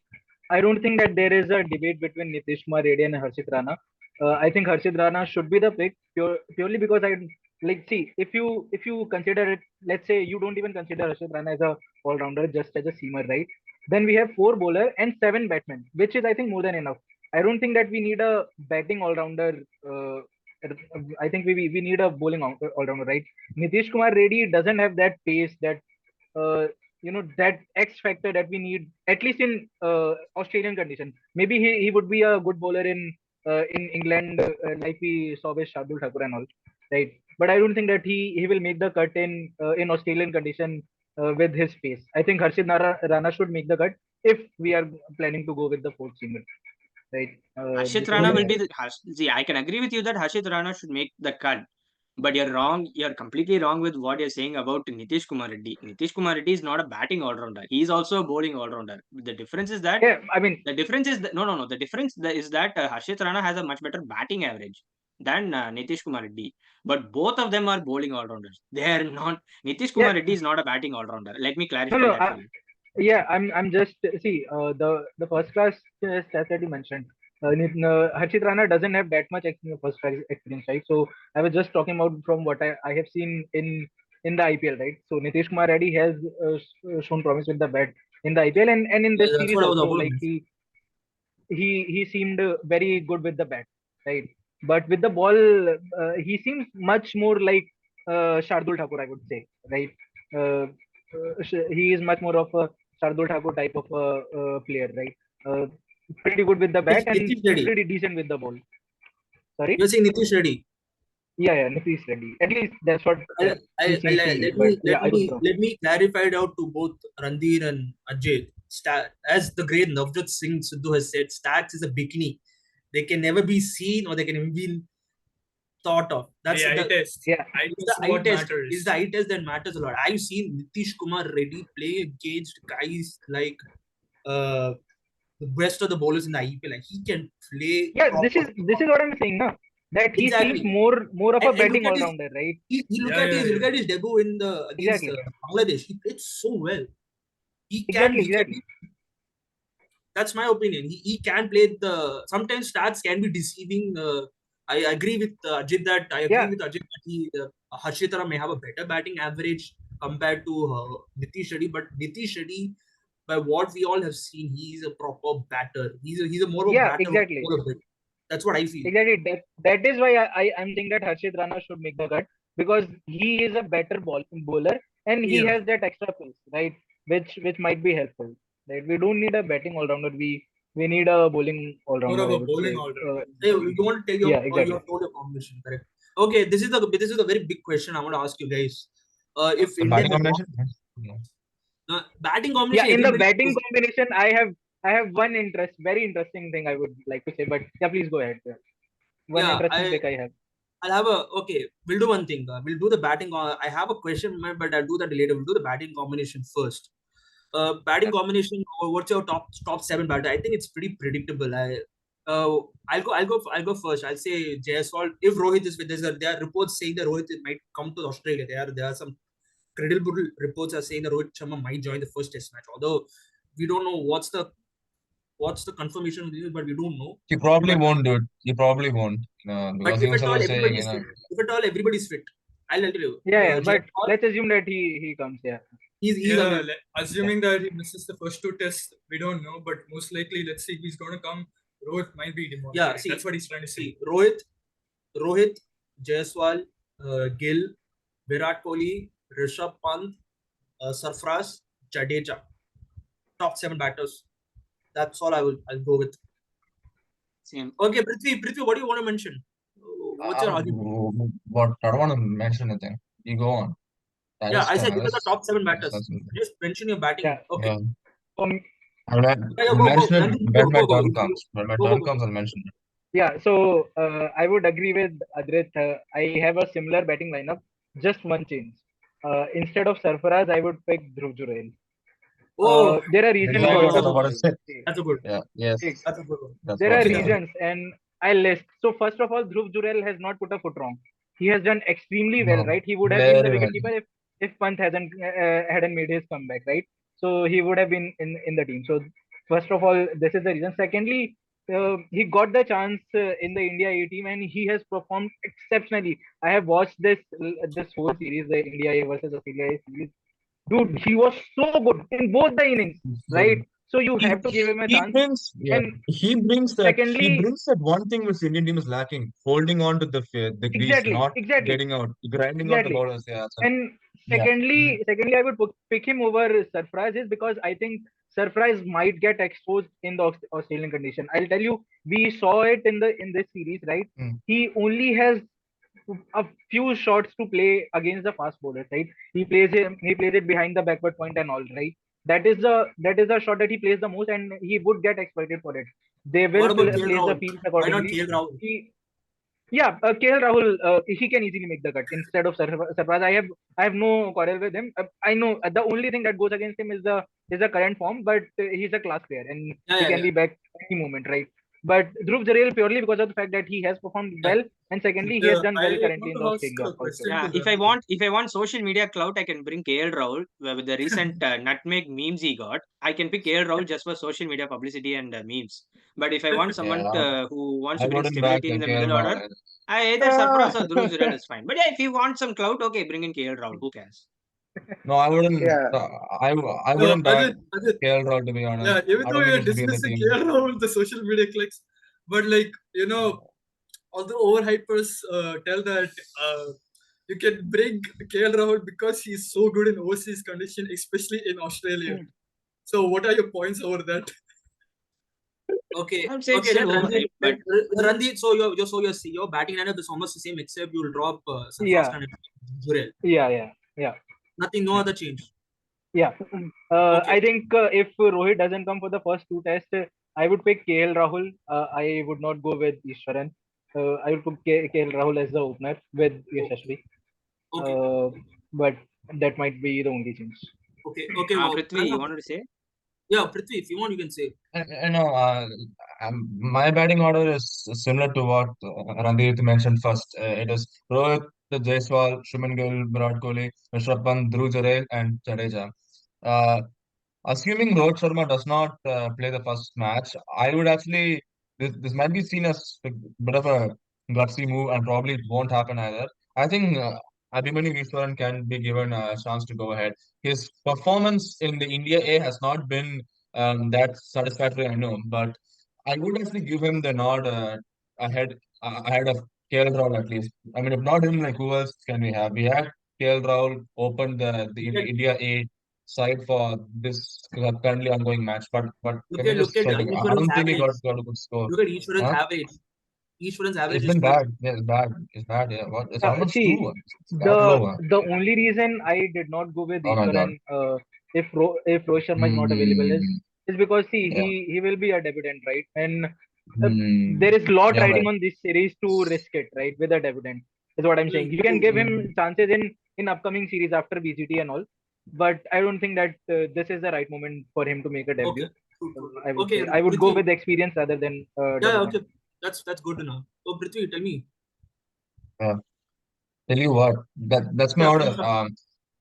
I don't think that there is a debate between Nitish Kumar Reddy and Harshit Rana. I think Harshit Rana should be the pick purely because like see, if you consider it, let's say you don't even consider Harshit Rana as a all rounder, just as a seamer, right? Then we have four bowler and seven batsmen, which is I think more than enough. I don't think that we need a batting all rounder. uh, I think we need a bowling all rounder, right? Nitish Kumar Reddy doesn't have that pace, that uh, that X factor that we need, at least in Australian conditions. Maybe he would be a good bowler in England, like we saw with Shardul Thakur and all, right? But I don't think that he will make the cut in Australian condition with his pace. I think Rana should make the cut if we are planning to go with the fourth seamer, right? Harshit This is Rana what will I be have. the see. I can agree with you that Harshit Rana should make the cut, but you're wrong. You're completely wrong with what you're saying about Nitish Kumar Reddy. Nitish Kumar Reddy is not a batting all rounder. He's also a bowling all rounder. The difference is that Yeah, I mean, no. The difference is that Harshit Rana has a much better batting average than Nitish Kumar Reddy. But both of them are bowling all rounders. They are not. Nitish yeah, Kumar Reddy is not a batting all rounder. Let me no, clarify no. that for you. Yeah, I'm just see the first class stats that you mentioned. Harshit Rana doesn't have that much first class experience, right? So I was just talking about from what I have seen in the IPL, right? So Nitish Kumar Reddy has shown promise with the bat in the IPL, and in this That's series what I was also, about to like mention. he seemed very good with the bat, right? But with the ball, he seems much more like Shardul Thakur, I would say, right? He is much more of a Shardul Thakur type of player, right? Uh, Pretty good with the bat and Nitish Reddy. pretty decent with the ball. Sorry? You're saying Nitish Reddy. Yeah, yeah, Nitish Reddy. At least that's what he seems to be. Let But me yeah, I could be wrong. clarify it out to both Randir and Ajay. As the great Navjot Singh Sidhu has said, stats is a bikini. They can never be seen or they can never be thought of. That's The eye the test. Yeah, Eye it's test the is eye what test. matters. It's the eye test that matters a lot. I've seen Nitish Kumar Reddy play against guys like uh, the best of the bowlers in the IPL, and he can play yeah. proper This is what I'm saying, now. That he seems exactly. more of a And look batting at all his rounder, right? Yeah, yeah, look yeah. at his debut in the against Exactly, Bangladesh. He played so well. exactly, He can exactly. be. That's my opinion. He can play the. Sometimes stats can be deceiving. I agree with Ajit that Yeah, Harshitara may have a better batting average compared to Nitish Reddy, but Nitish Reddy, by what we all have seen, he is a proper batter. He's a more of a yeah, batter exactly. more a bit. That's what I feel. Exactly. That is why I'm saying that Harshit Rana should make the cut, because he is a better bowler and he Yeah, has that extra pace, right? Which might be helpful. Right? We don't need a batting all rounder. We need a bowling all More of rounder, I a would bowling say. all rounder. hey, you want to tell Yeah, your exactly. total combination, correct? Okay, this is a very big question. I want to ask you guys. If The India batting has combination? lost No. batting Yeah, combination, in the everybody batting knows. combination, I have one very interesting thing I would like to say. But yeah, please go ahead. Yeah. One Yeah, interesting pick I have. I'll have a okay. We'll do one thing. We'll do the batting. I have a question, in mind, but I'll do that later. We'll do the batting combination first. Batting Yeah. combination. What's your top seven batter? I think it's pretty predictable. I'll go first. I'll say Jaiswal. If Rohit is with us, there are reports saying that Rohit might come to Australia. There are some credible reports are saying that Rohit Sharma might join the first Test match. Although we don't know what's the confirmation of this, but we don't know. He probably But won't do it. He probably won't. but Because he if was at all also saying, everybody is fit, if at all everybody is fit, I'll tell you. Yeah, yeah. But Jaiswal, let's assume that he comes. Yeah. he's Yeah, available. assuming that he misses the first two tests, we don't know. But most likely, let's see if he's going to come. Rohit might be Yeah, demotivated. That's what he's trying to say. Rohit, Jaiswal, Gill, Virat Kohli, Rishabh Pant, Sarfraz, Jadeja. Top seven batters. That's all I'll go with. Same. Okay, Prithvi, what do you want to mention? What's your argument? What I don't want to mention anything. You go on. Yeah, I said I'll these are the just, top seven I'll just batters. listen. Just mention your batting. Yeah. Okay. Yeah. Um, Yeah, yeah, I'll go. mention it Nandini, when my go. turn comes. When my Go, turn go, go. comes, I'll mention it. Yeah, so I would agree with Adrit. I have a similar batting lineup, just one change. Instead of Sarfaraz, I would pick Dhruv Jurel. Oh, There are reasons Exactly for what I was this. about to oh, say. See, that's a good. Yeah, yes, see, That's a good one. that's there what are I Which is want. reasons, and I'll list. So first of all, Dhruv Jurel has not put a foot wrong. He has done extremely well, No, right? He would have been the very well. wicketkeeper if Pant hadn't made his comeback, right? So he would have been in the team. So first of all, this is the reason. Secondly, he got the chance in the India A team, and he has performed exceptionally. I have watched this whole series, the India A versus Australia A series. Dude, he was so good in both the innings, So right? So you he have to give him a he chance. brings yeah And he secondly, brings that one thing which the Indian team is lacking, holding on to the grease, exactly, not exactly, getting out, grinding out the exactly. bowlers. Yeah, so, And yeah. secondly, I would pick him over Surprise because I think Surprise might get exposed in the Australian condition. I'll tell you, we saw it in this series, right? Mm. He only has a few shots to play against the fast bowlers, right? He plays it behind the backward point and all, right? That is the shot that he plays the most, and he would get exploited for it. They will What about KL place the Rahul? fields Why not accordingly. KL Rahul? He Yeah, KL Rahul, he can easily make the cut instead of Sarfraz. I have no quarrel with him. I know the only thing that goes against him is the current form, but he's a class player and Yeah, he yeah, can yeah. be back any moment, right? But Dhruv Jarel purely because of the fact that he has performed Yeah. well, and secondly he has done well I currently want in the to ask Australia a also. question Yeah, to Randy. if I want social media clout, I can bring KL Rahul with the recent nutmeg memes he got. I can pick KL Rahul just for social media publicity and memes. But if I want someone Yeah, who wants I to bring wouldn't back stability in the KL middle Rahul order, either. I either Sarfaraz or Dhruv Jural is fine. But yeah, if you want some clout, okay, bring in KL Rahul. Who cares? No, I wouldn't. Yeah. I No, wouldn't back Ajit, KL Rahul, to be honest. yeah, even I though don't think you're he should be in the dismissing team. KL Rahul, the social media clicks, but like, all the overhypers tell that you can bring KL Rahul because he's so good in overseas condition, especially in Australia. So, what are your points over that? Okay, I would say it's okay. Then still overhyped, but Ranjit, so your batting lineup is almost the same, except you'll drop Sarfraz Yeah, Khan and Jurel. yeah. Nothing, no Yeah. other change. Yeah. Okay, I think if Rohit doesn't come for the first two tests, I would pick KL Rahul. I would not go with Ishwaran. I would put KL Rahul as the opener with Yashasvi. okay, Uh, but that might be the only change. okay, okay. Well, Prithvi, you wanted to say? yeah, Prithvi, if you want, you can say. I know. My batting order is similar to what Randeep mentioned first. It is Rohit, Jaiswal, Shubman Gill, Virat Kohli, Rishabh Pant, Dhruv Jurel, and Jadeja. Uh, Assuming Rohit Sharma does not play the first match, I would actually this might be seen as a bit of a gutsy move, and probably it won't happen either. I think Abhimanyu Easwaran can be given a chance to go ahead. His performance in the India A has not been that satisfactory, I know, but I would actually give him the nod ahead of KL Rahul at least. I mean, if not him, like who else can we have? We had KL Rahul open the Look at India A side for this currently ongoing match. But look can you at look just at check? I Ishwaran's don't think he average. got a good score. Look at Ishwaran's Huh? average. Ishwaran's average It's is been two. bad. Yeah, it's bad. It's bad. Yeah, what? It's almost See, two. It's that low. Huh? the only reason I did not go with Oh my God. Ishwaran if Rohit Sharma is not available Mm, is because see yeah. he will be a debutant, right? And Mm, there is lot yeah, riding right. on this series to risk it, right? With a debutant is what I'm saying. You can True, give true. him chances in upcoming series after BGT and all, but I don't think that this is the right moment for him to make a Okay, debut. true, true. I would Okay, say I would go Prithvi. with experience rather than Yeah, yeah, debutant. okay. That's good to know. So Prithvi, tell me. Yeah. Tell you what, that's my Yeah, order. finish up.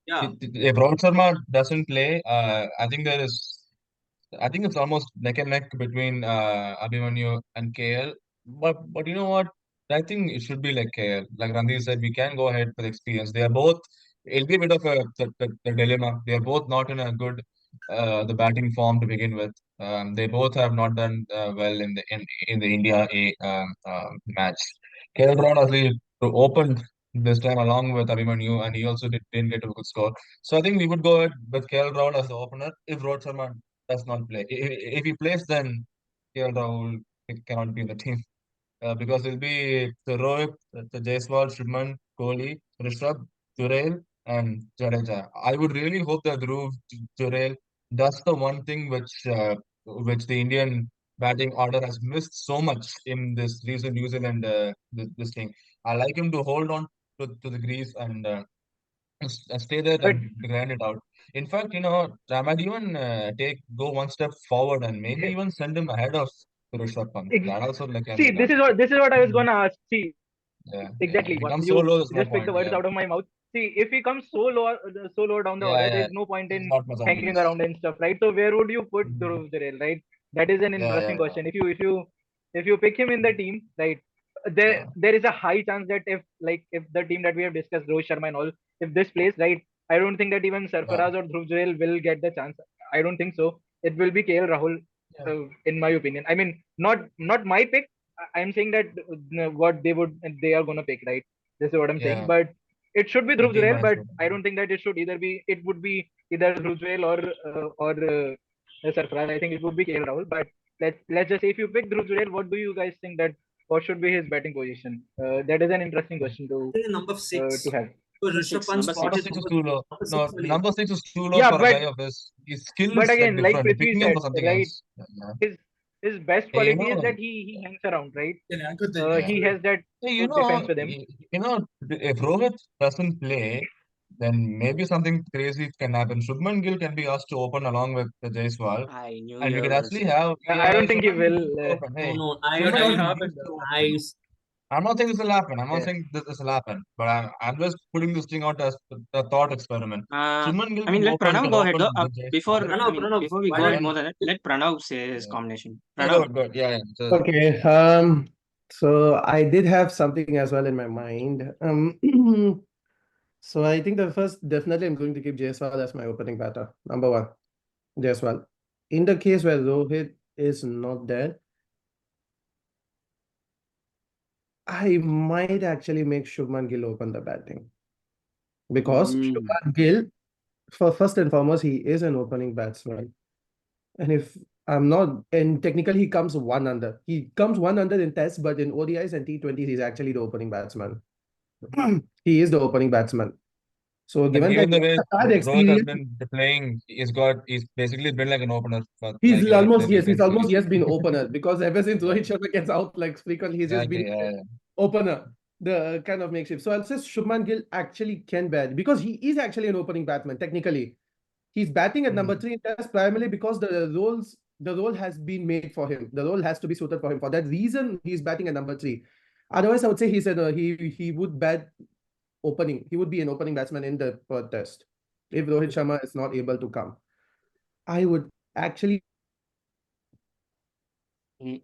Yeah. If Rohit Sharma doesn't play, I think it's almost neck and neck between Abhimanyu and KL. But you know what? I think it should be like KL. Like Randy said, we can go ahead with experience. They are both. It'll be a bit of the dilemma. They are both not in a good the batting form to begin with. They both have not done well in the India A match. KL Rahul actually opened this time along with Abhimanyu, and he also didn't get a good score. So I think we would go ahead with KL Rahul as the opener if Rohit Sharma does not play. If he plays, then KL Rahul cannot be in the team because it'll be the Rohit, the Jaiswal, Shubman, Kohli, Rishabh, Jurel, and Jadeja. I would really hope that Dhruv Jurel does the one thing which the Indian batting order has missed so much in this recent New Zealand this thing. I like him to hold on to the grease and stay there But and grind it out. In fact, I might even go one step forward and maybe even send him ahead of Rishabh Pant. ex- That also like can see, be done. this is what I was Mm. gonna ask. See, Yeah, yeah. If exactly he what comes so you low, there's no just picked the point. words Yeah, out of my mouth. See, if he comes so low down the yeah, order, there yeah. is no point There's in not much of hanging use. around and stuff, right? So where would you put Mm. Dhruv Jurel, right? That is an Yeah, interesting yeah, question. If you if you pick him in the team, right, there is a high chance that if the team that we have discussed, Rohit Sharma and all, if this plays, right, I don't think that even Sarfaraz or Dhruv Jurel will get the chance. I don't think so. It will be KL Rahul, in my opinion. I mean, not my pick. I'm saying that what they are gonna pick, right? This is what I'm saying. Yeah. But it should be The Dhruv team Jurel, but mindset. I don't think that it would be either Dhruv Jurel or Sarfaraz. I think it would be KL Rahul. But let's just say if you pick Dhruv Jurel, what do you guys think that what should be his batting position? That is an interesting question I think number to 6. have. So Number Rishabh six, Pant number Number spotted six. 6 is number too low. number No, 6 only. number 6 is too low Yeah, for a guy of his skill but is like again, like different. Prithvi Picking him said, for something right, else. his best Hey, quality is that he hangs around, right? Can anchor the innings, He right? has that hey, good defense with him. if Rohit doesn't play, then maybe something crazy can happen. Shubman Gill can be asked to open along with the Jaiswal, I knew and we you can were gonna actually say. have I don't think he Shubman Gill will. needs to open. No, Hey, no, Yeah, Shubman that will Gill happen. needs to I, open. I'm not saying this will happen. I'm not yeah. saying this will happen, but I'm just putting this thing out as a thought experiment. Shubman Gill I mean, can let open Pranav can go ahead open though. with Jaiswal, Before we Why go not? ahead and more than that, let Pranav say his yeah, combination. yeah, Pranav. good. Yeah. So, Okay. So I did have something as well in my mind. So I think the first, definitely I'm going to keep Jaiswal as my opening batter. Number one, Jaiswal. In the case where Rohit is not there, I might actually make Shubman Gill open the batting. Because Shubman Gill, for first and foremost, he is an opening batsman. And if I'm not, and technically he comes one under. He comes one under in tests, but in ODIs and T20s, he's actually the opening batsman. He is the opening batsman. So and given that given he the way has had Rohit has experience, been playing, he's basically been like an opener for he's like almost, every yes, he's 10 almost, series. yes, been opener because ever since Yeah, Rohit Sharma gets out like frequently, he's just been exactly. Yeah. opener, the kind of makeshift. So I'll say Shubman Gill actually can bat because he is actually an opening batsman technically. He's batting at number 3 in test primarily because the role has been made for him. The role has to be suited for him. For that reason, he's batting at number 3. Otherwise, I would say he would bat opening. He would be an opening batsman in the test if Rohit Sharma is not able to come. I would actually. Okay,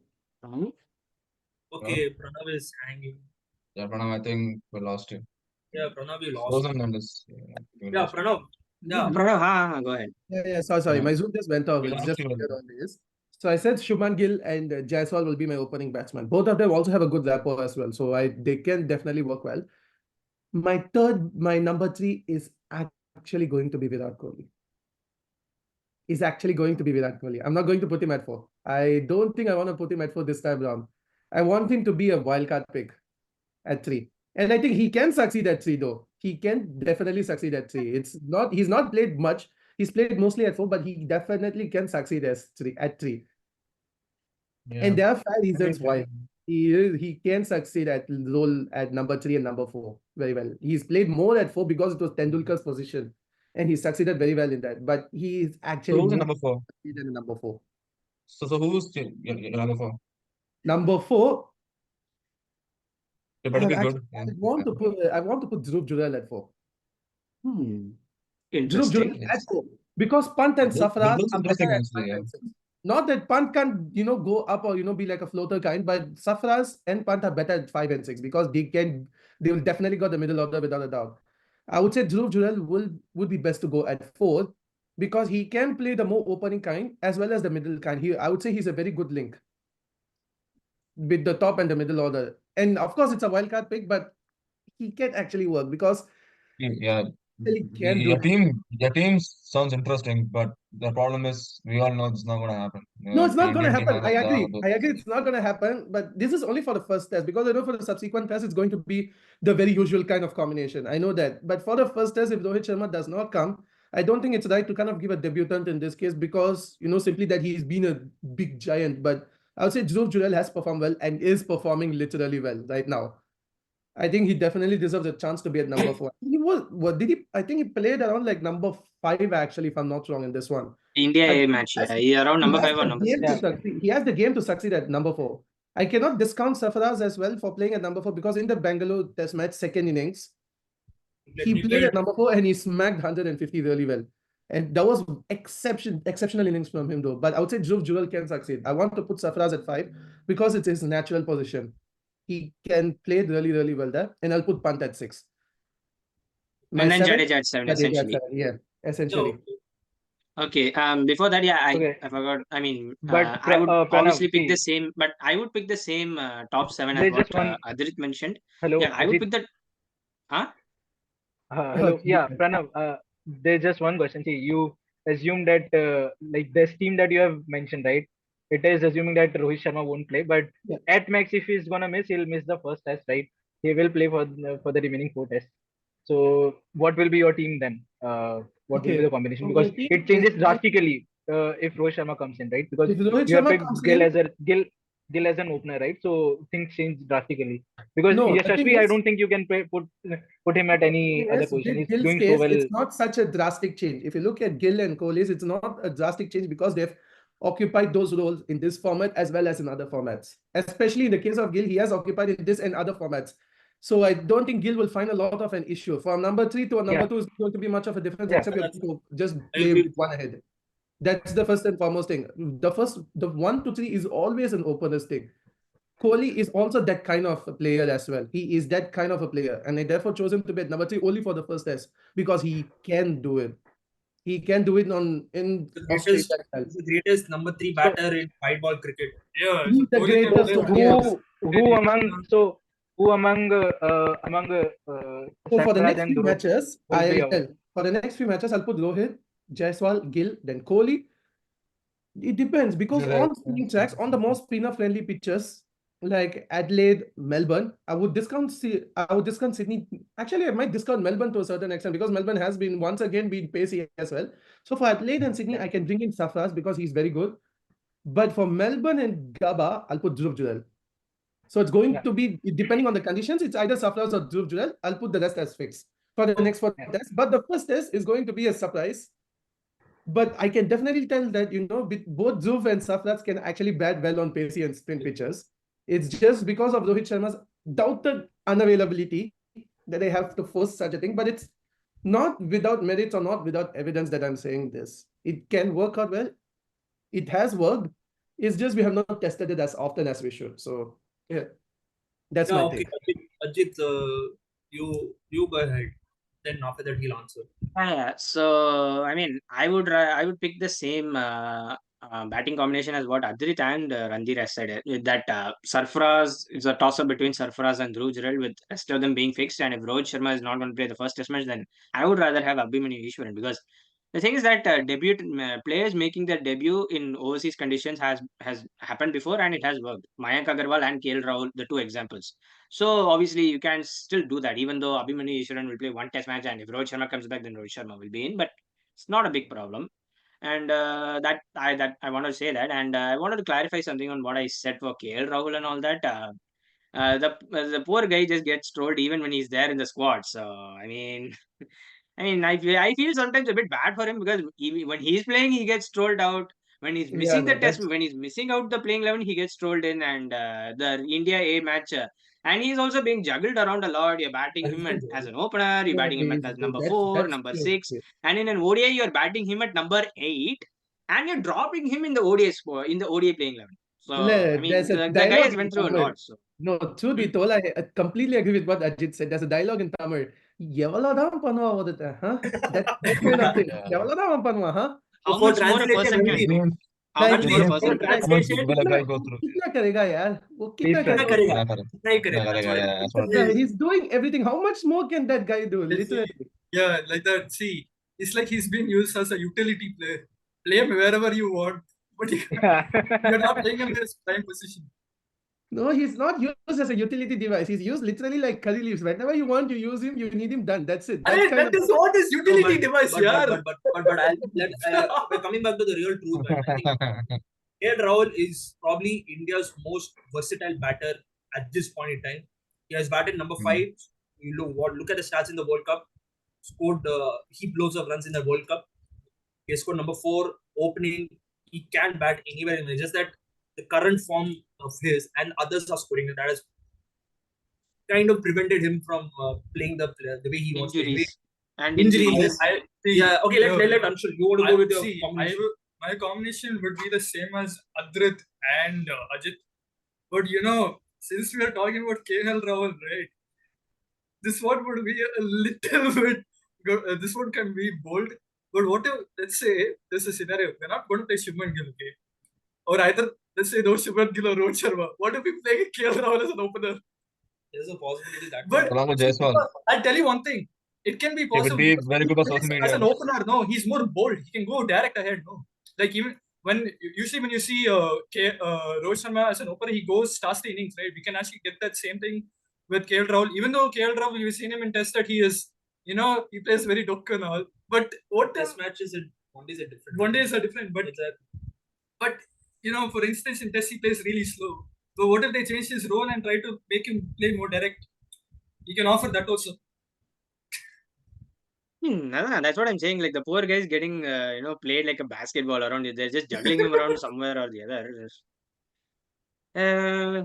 Pranav is hanging. Yeah, Pranav, I think we lost him. Yeah, Pranav, we lost. Frozen on this. We Yeah, lost him. Pranav. Yeah. Pranav, go ahead. Yeah, sorry. Yeah. My Zoom just went off. We It's lost just you. on this. So I said Shubman Gill and Jaiswal will be my opening batsman. Both of them also have a good rapport as well. So they can definitely work well. My number 3 is actually going to be Virat Kohli. Is actually going to be Virat Kohli. I'm not going to put him at 4. I don't think I want to put him at 4 this time around. I want him to be a wildcard pick at 3. And I think he can succeed at 3 though. He can definitely succeed at 3. He's not played much. He's played mostly at 4, but he definitely can succeed at 3. Yeah. And there are 5 reasons think- why. He can succeed at role at number 3 and number 4 very well. He's played more at 4 because it was Tendulkar's position. And he succeeded very well in that. But he is actually So who's the more number 4? than number 4. So who's your number 4? Number 4, It better be actually, good. I want to put Dhruv Jurel at 4. Dhruv Interesting. Jurel at 4. Because Pant and That Safraz looks are interesting better at actually, 5 yeah. and 6. Not that Pant can, go up or, be like a floater kind, but Safraz and Pant are better at 5 and 6 because they will definitely go the middle order without a doubt. I would say Dhruv Jurel would be best to go at 4 because he can play the more opening kind as well as the middle kind. I would say he's a very good link with the top and the middle order. And of course, it's a wildcard pick, but he can actually work because Yeah. he can do Your team sounds interesting, but the problem is we all know it's not going to happen. No, it's The not going to Indian team happen. has I agree. those- It's not going to happen. But this is only for the first test because I know for the subsequent test, it's going to be the very usual kind of combination. I know that. But for the first test, if Rohit Sharma does not come, I don't think it's right to kind of give a debutant in this case because, simply that he's been a big giant. But I would say Dhruv Jurel has performed well and is performing literally well right now. I think he definitely deserves a chance to be at number 4. What did he? I think he played around like number 5 actually, if I'm not wrong in this one. India I A think match. he has- Yeah, he around he number has 5 or the number game 6. to succeed. He has the game to succeed at number 4. I cannot discount Sarfaraz as well for playing at number 4 because in the Bangalore Test match second innings, he played at number 4 and he smacked 150 really well. And that was exceptional innings from him though. But I would say Dhruv Jurel can succeed. I want to put Sarfaraz at 5 because it's his natural position. He can play really, really well there. And I'll put Pant at 6. And then Jadeja at 7, essentially. Yeah, essentially. Okay. Before that, yeah, Okay. I forgot. I mean, But I would Pranav, obviously pick the see, same, but I would pick the same top 7 as there's what just one. Adrit mentioned. Hello, Yeah, I would Ajit. pick that. Huh? Hello. Yeah, Pranav. There's just one question. See, you assume that like this team that you have mentioned, right? It is assuming that Rohit Sharma won't play, but Yeah. at max, if he's gonna miss, he'll miss the first test, right? He will play for the remaining 4 tests. So, what will be your team then? What will be Okay. the combination? So Because my team it changes is- drastically if Rohit Sharma comes in, right? Because If Rohit you have Sharma picked comes Gill in, as Gill as an opener, right? So things change drastically. Because no, the thing Yashasvi, I is- don't think you can put him at any other Yes, position. with He's Gill's doing case, so well. it's not such a drastic change. If you look at Gill and Kohli's, it's not a drastic change because they've occupied those roles in this format as well as in other formats. Especially in the case of Gill, he has occupied in this and other formats. So I don't think Gill will find a lot of an issue. From number 3 to a number Yeah. 2 is going to be much of a difference, Yeah. except you have to just I play agree. with one ahead. That's the first and foremost thing. The 1 to 3 is always an opener's thing. Kohli is also that kind of a player as well. He is that kind of a player, and I therefore chose him to be at number 3 only for the first test because he can do it. He can do it in Australia. He's the greatest number 3 batter in white ball cricket. Yeah, He's the Kohli can greatest play of one yes. test. Who among So for the Sarfaraz next and few Dhruv matches, will be I'll out? tell. For the next few matches, I'll put Rohit, Jaiswal, Gill, then Kohli. It depends because Jurel. on spinning tracks, on the more spinner-friendly pitches like Adelaide, Melbourne, I would discount Sydney. Actually, I might discount Melbourne to a certain extent because Melbourne has been once again been pacey as well. So for Adelaide and Sydney, I can bring in Sarfaraz because he's very good. But for Melbourne and Gabba, I'll put Dhruv Jurel. So it's going to be, depending on the conditions, it's either Sarfaraz or Dhruv Jurel. I'll put the rest as fixed for the next 4 tests. But the first test is going to be a surprise. But I can definitely tell that, both Dhruv and Sarfaraz can actually bat well on pacey and spin pitches. It's just because of Rohit Sharma's doubted unavailability that they have to force such a thing. But it's not without merits or not without evidence that I'm saying this. It can work out well. It has worked. It's just we have not tested it as often as we should. So yeah, that's my Okay, take. Ajit, you go ahead. Then after that he'll answer. Yeah. So I mean, I would pick the same batting combination as what Adrit and Ranjit has said. With that, Sarfaraz is a toss-up between Sarfaraz and Dhruv Jurel, with rest of them being fixed. And if Rohit Sharma is not going to play the first test match, then I would rather have Abhimanyu Ishwaran, because the thing is that players making their debut in overseas conditions has happened before, and it has worked. Mayank Agarwal and KL Rahul, the two examples. So obviously you can still do that, even though Abhimanyu Ishwaran will play one test match, and if Rohit Sharma comes back, then Rohit Sharma will be in. But it's not a big problem. And that I want to say that, and I wanted to clarify something on what I said for KL Rahul and all that. The poor guy just gets trolled even when he's there in the squad. So I feel sometimes a bit bad for him, because when he's playing, he gets trolled out. When he's missing the test, when he's missing out the playing 11, he gets trolled in. And the India A match, and he's also being juggled around a lot. You're batting him as an opener, you're batting him as number 4, number 6, and in an ODI, you're batting him at number 8, and you're dropping him in the ODI score, in the ODI playing 11. So the guy has went through a lot. So no, truth be told, I completely agree with what Ajit said. There's a dialogue in Tamil. எவ்வளவுதான் பண்ணுவா ஒருத்த, huh? That kind of thing. எவ்வளவுதான் பண்ணுவா, huh? how For much more a person can translation, do? How much more a person can do? कितना करेगा यार? वो कितना कितना करेगा? करेगा? कितना ही करेगा? That's what it is. Yeah, he's doing everything. How much more can that guy do? Literally. Yeah, like that. See, it's like he's being used as a utility player. Play him wherever you want, but you're not playing him in his prime position. No, he's not used as a utility device. He's used literally like curry leaves. Whenever you want to use him, you need him done. That's it. That is what is utility device, yeah. We're coming back to the real truth, man. I think KL Rahul is probably India's most versatile batter at this point in time. He has batted number 5. You look at the stats in the World Cup. Scored heap loads of runs in the World Cup. He has scored number 4 opening. He can bat anywhere. It's just that the current form of his and others are scoring, that has kind of prevented him from playing the way he wants to play. And in Injury. series, Yeah. Okay. Let Anshul. You want to go with your combination? My combination would be the same as Adrit and Ajit. But since we are talking about KL Rahul, right? This one would be a little bit. This one can be bold. But what if, let's say, there's a scenario. We're not going to play Shubman Gill, okay? Or either, let's say, no Shubman Gill or Rohit Sharma. What if we play KL Rahul as an opener? There's a possibility that. But along with Jaiswal. I'll tell you one thing. It can be He would possible. be very good for social media. As an opener, no, he's more bold. He can go direct ahead, no. Like even usually when you see Rohit Sharma as an opener, he starts the innings, right? We can actually get that same thing with KL Rahul. Even though KL Rahul, we've seen him in test that he is, he plays very duck and all. But what Test matches and one days are different. One days are different, but for instance, in test he plays really slow. So what if they change his role and try to make him play more direct? He can offer that also. no, that's what I'm saying. Like the poor guy is getting, played like a basketball around. They're just juggling him around somewhere or the other.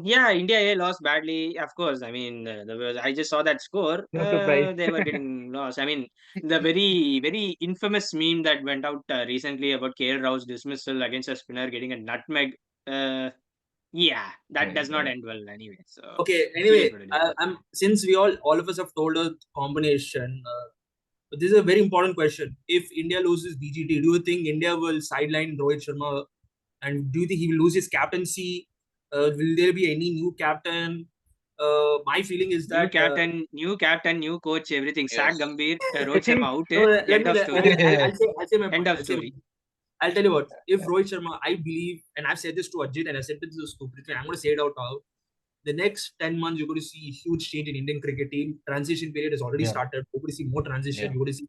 Yeah, India A lost badly. Of course, I mean, I just saw that score. No surprise. They were getting lost. I mean, the very, very infamous meme that went out recently about KL Rao's dismissal against a spinner getting a nutmeg. Yeah, that does not end well anyway. So okay. Anyway, since all of us have told a combination. But this is a very important question. If India loses BGT, do you think India will sideline Rohit Sharma? And do you think he will lose his captaincy? Will there be any new captain? My feeling is that new captain, new coach, everything. Yes. Sack Gambhir, Rohit Sharma out. End of story. I'll say my point. End of story. I'll tell you what. If Rohit Sharma, I believe, and I've said this to Ajit and I said this to Prithvi, I'm going to say it out now. The next 10 months, you're going to see a huge change in Indian cricket team. Transition period has already started. You're going to see more transition. You're going to see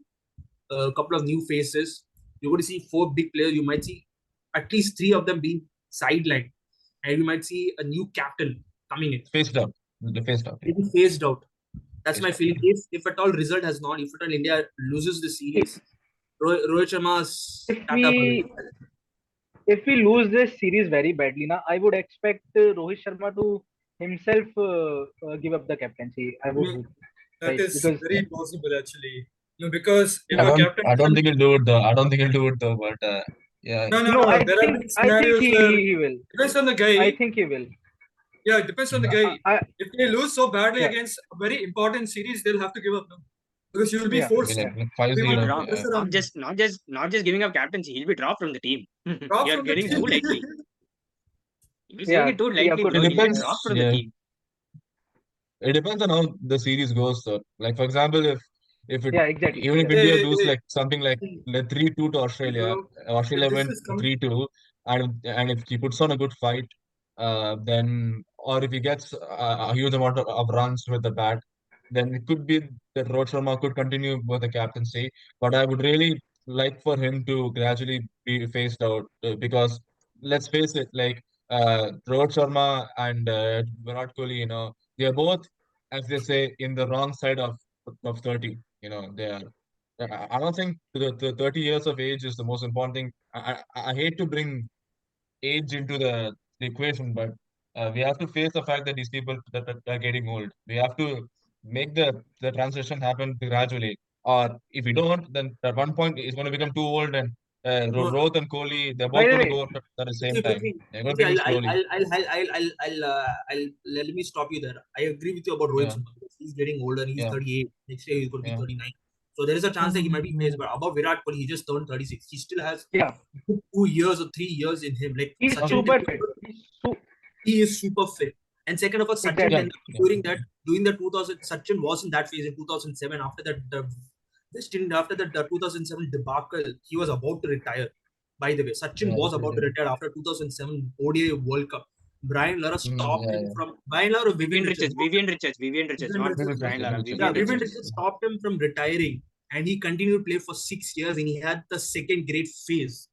a couple of new faces. You're going to see 4 big players. You might see at least 3 of them being sidelined. And you might see a new captain coming in. Phased out. Phased out. Maybe phased out. That's my feeling. If at all result has not, if at all India loses the series, Rohit Sharma's if we lose this series very badly, I would expect Rohit Sharma to himself give up the captaincy. I would. That is very possible, actually. No, because if I don't think he'll do it though. But yeah. No. I think he will. Depends on the guy. I think he will. Yeah, it depends on the guy. If they lose so badly against a very important series, they'll have to give up now. Because you will be forced. Not just giving up captaincy, he'll be dropped from the team. You're getting too lightly. You're saying it too lightly, bro. He'll be dropped from the team. It depends on how the series goes, though. Like for example, if exactly. Even if India lose like something like 3-2 to Australia, Australia went 3-2, and if he puts on a good fight, then or if he gets a huge amount of runs with the bat, then it could be that Rohit Sharma could continue with the captaincy. But I would really like for him to gradually be phased out because let's face it, like Rohit Sharma and Virat Kohli, they are both, as they say, in the wrong side of 30. They are. I don't think the 30 years of age is the most important thing. I hate to bring age into the equation, but we have to face the fact that these people that are getting old. We have to make the transition happen gradually. Or if we don't, then at one point it's going to become too old, and Rohit and Kohli, they're both going to go at the same time. They're going to finish slowly. Let me stop you there. I agree with you about Rohit Sharma. He's getting older. He's 38. Next year he's going to be 39. So there is a chance that he might be phased. But about Virat Kohli, he just turned 36. He still has 2 years or 3 years in him. Like he's super fit. He is super fit. And second of all, Sachin, during the 2000, Sachin was in that phase in 2007. After that, the 2007 debacle, he was about to retire. By the way, Sachin was about to retire after 2007 ODI World Cup. Brian Lara stopped him from Brian Lara. Vivian Richards, not Brian Lara. Vivian Richards stopped him from retiring, and he continued to play for 6 years, and he had the second great phase.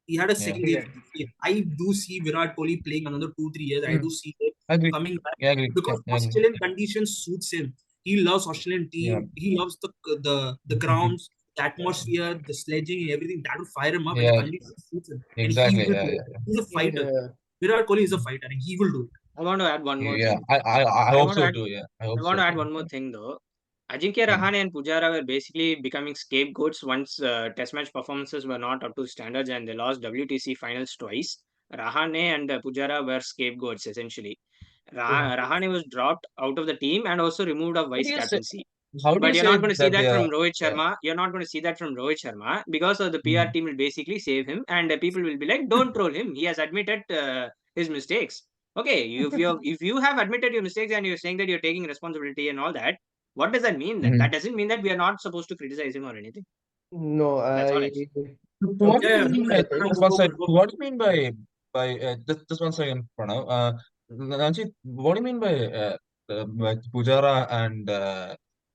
He had a second great phase. I do see Virat Kohli playing another 2-3 years. I do see him coming back because Australian conditions suits him. He loves Australian team. He loves the grounds, the atmosphere, the sledging, and everything. That will fire him up, and the conditions suits him. Exactly. He's a fighter. Virat Kohli is a fighter, and he will do it. I want to add one more thing. I hope so too. Yeah, I want to add one more thing though. Ajinkya Rahane and Pujara were basically becoming scapegoats once test match performances were not up to standards and they lost WTC finals twice. Rahane and Pujara were scapegoats essentially. Rahane was dropped out of the team and also removed of How do vice you say? captaincy. How do you But you're say not going to see that they that are? from Rohit Yeah. Sharma. You're not going to see that from Rohit Sharma because the PR Mhm. team will basically save him, and people will be like, "Don't troll him. He has admitted his mistakes." Okay, if you have admitted your mistakes and you're saying that you're taking responsibility and all that, what does that mean then? Mhm. That doesn't mean that we are not supposed to criticize him or anything. No, That's all I I'm saying. What do okay. Yeah, you yeah, go mean for by it. Pranav, just one go for it. second? Go for What it. do you mean by just one second, Pranav? Nancy, what do you mean by Pujara and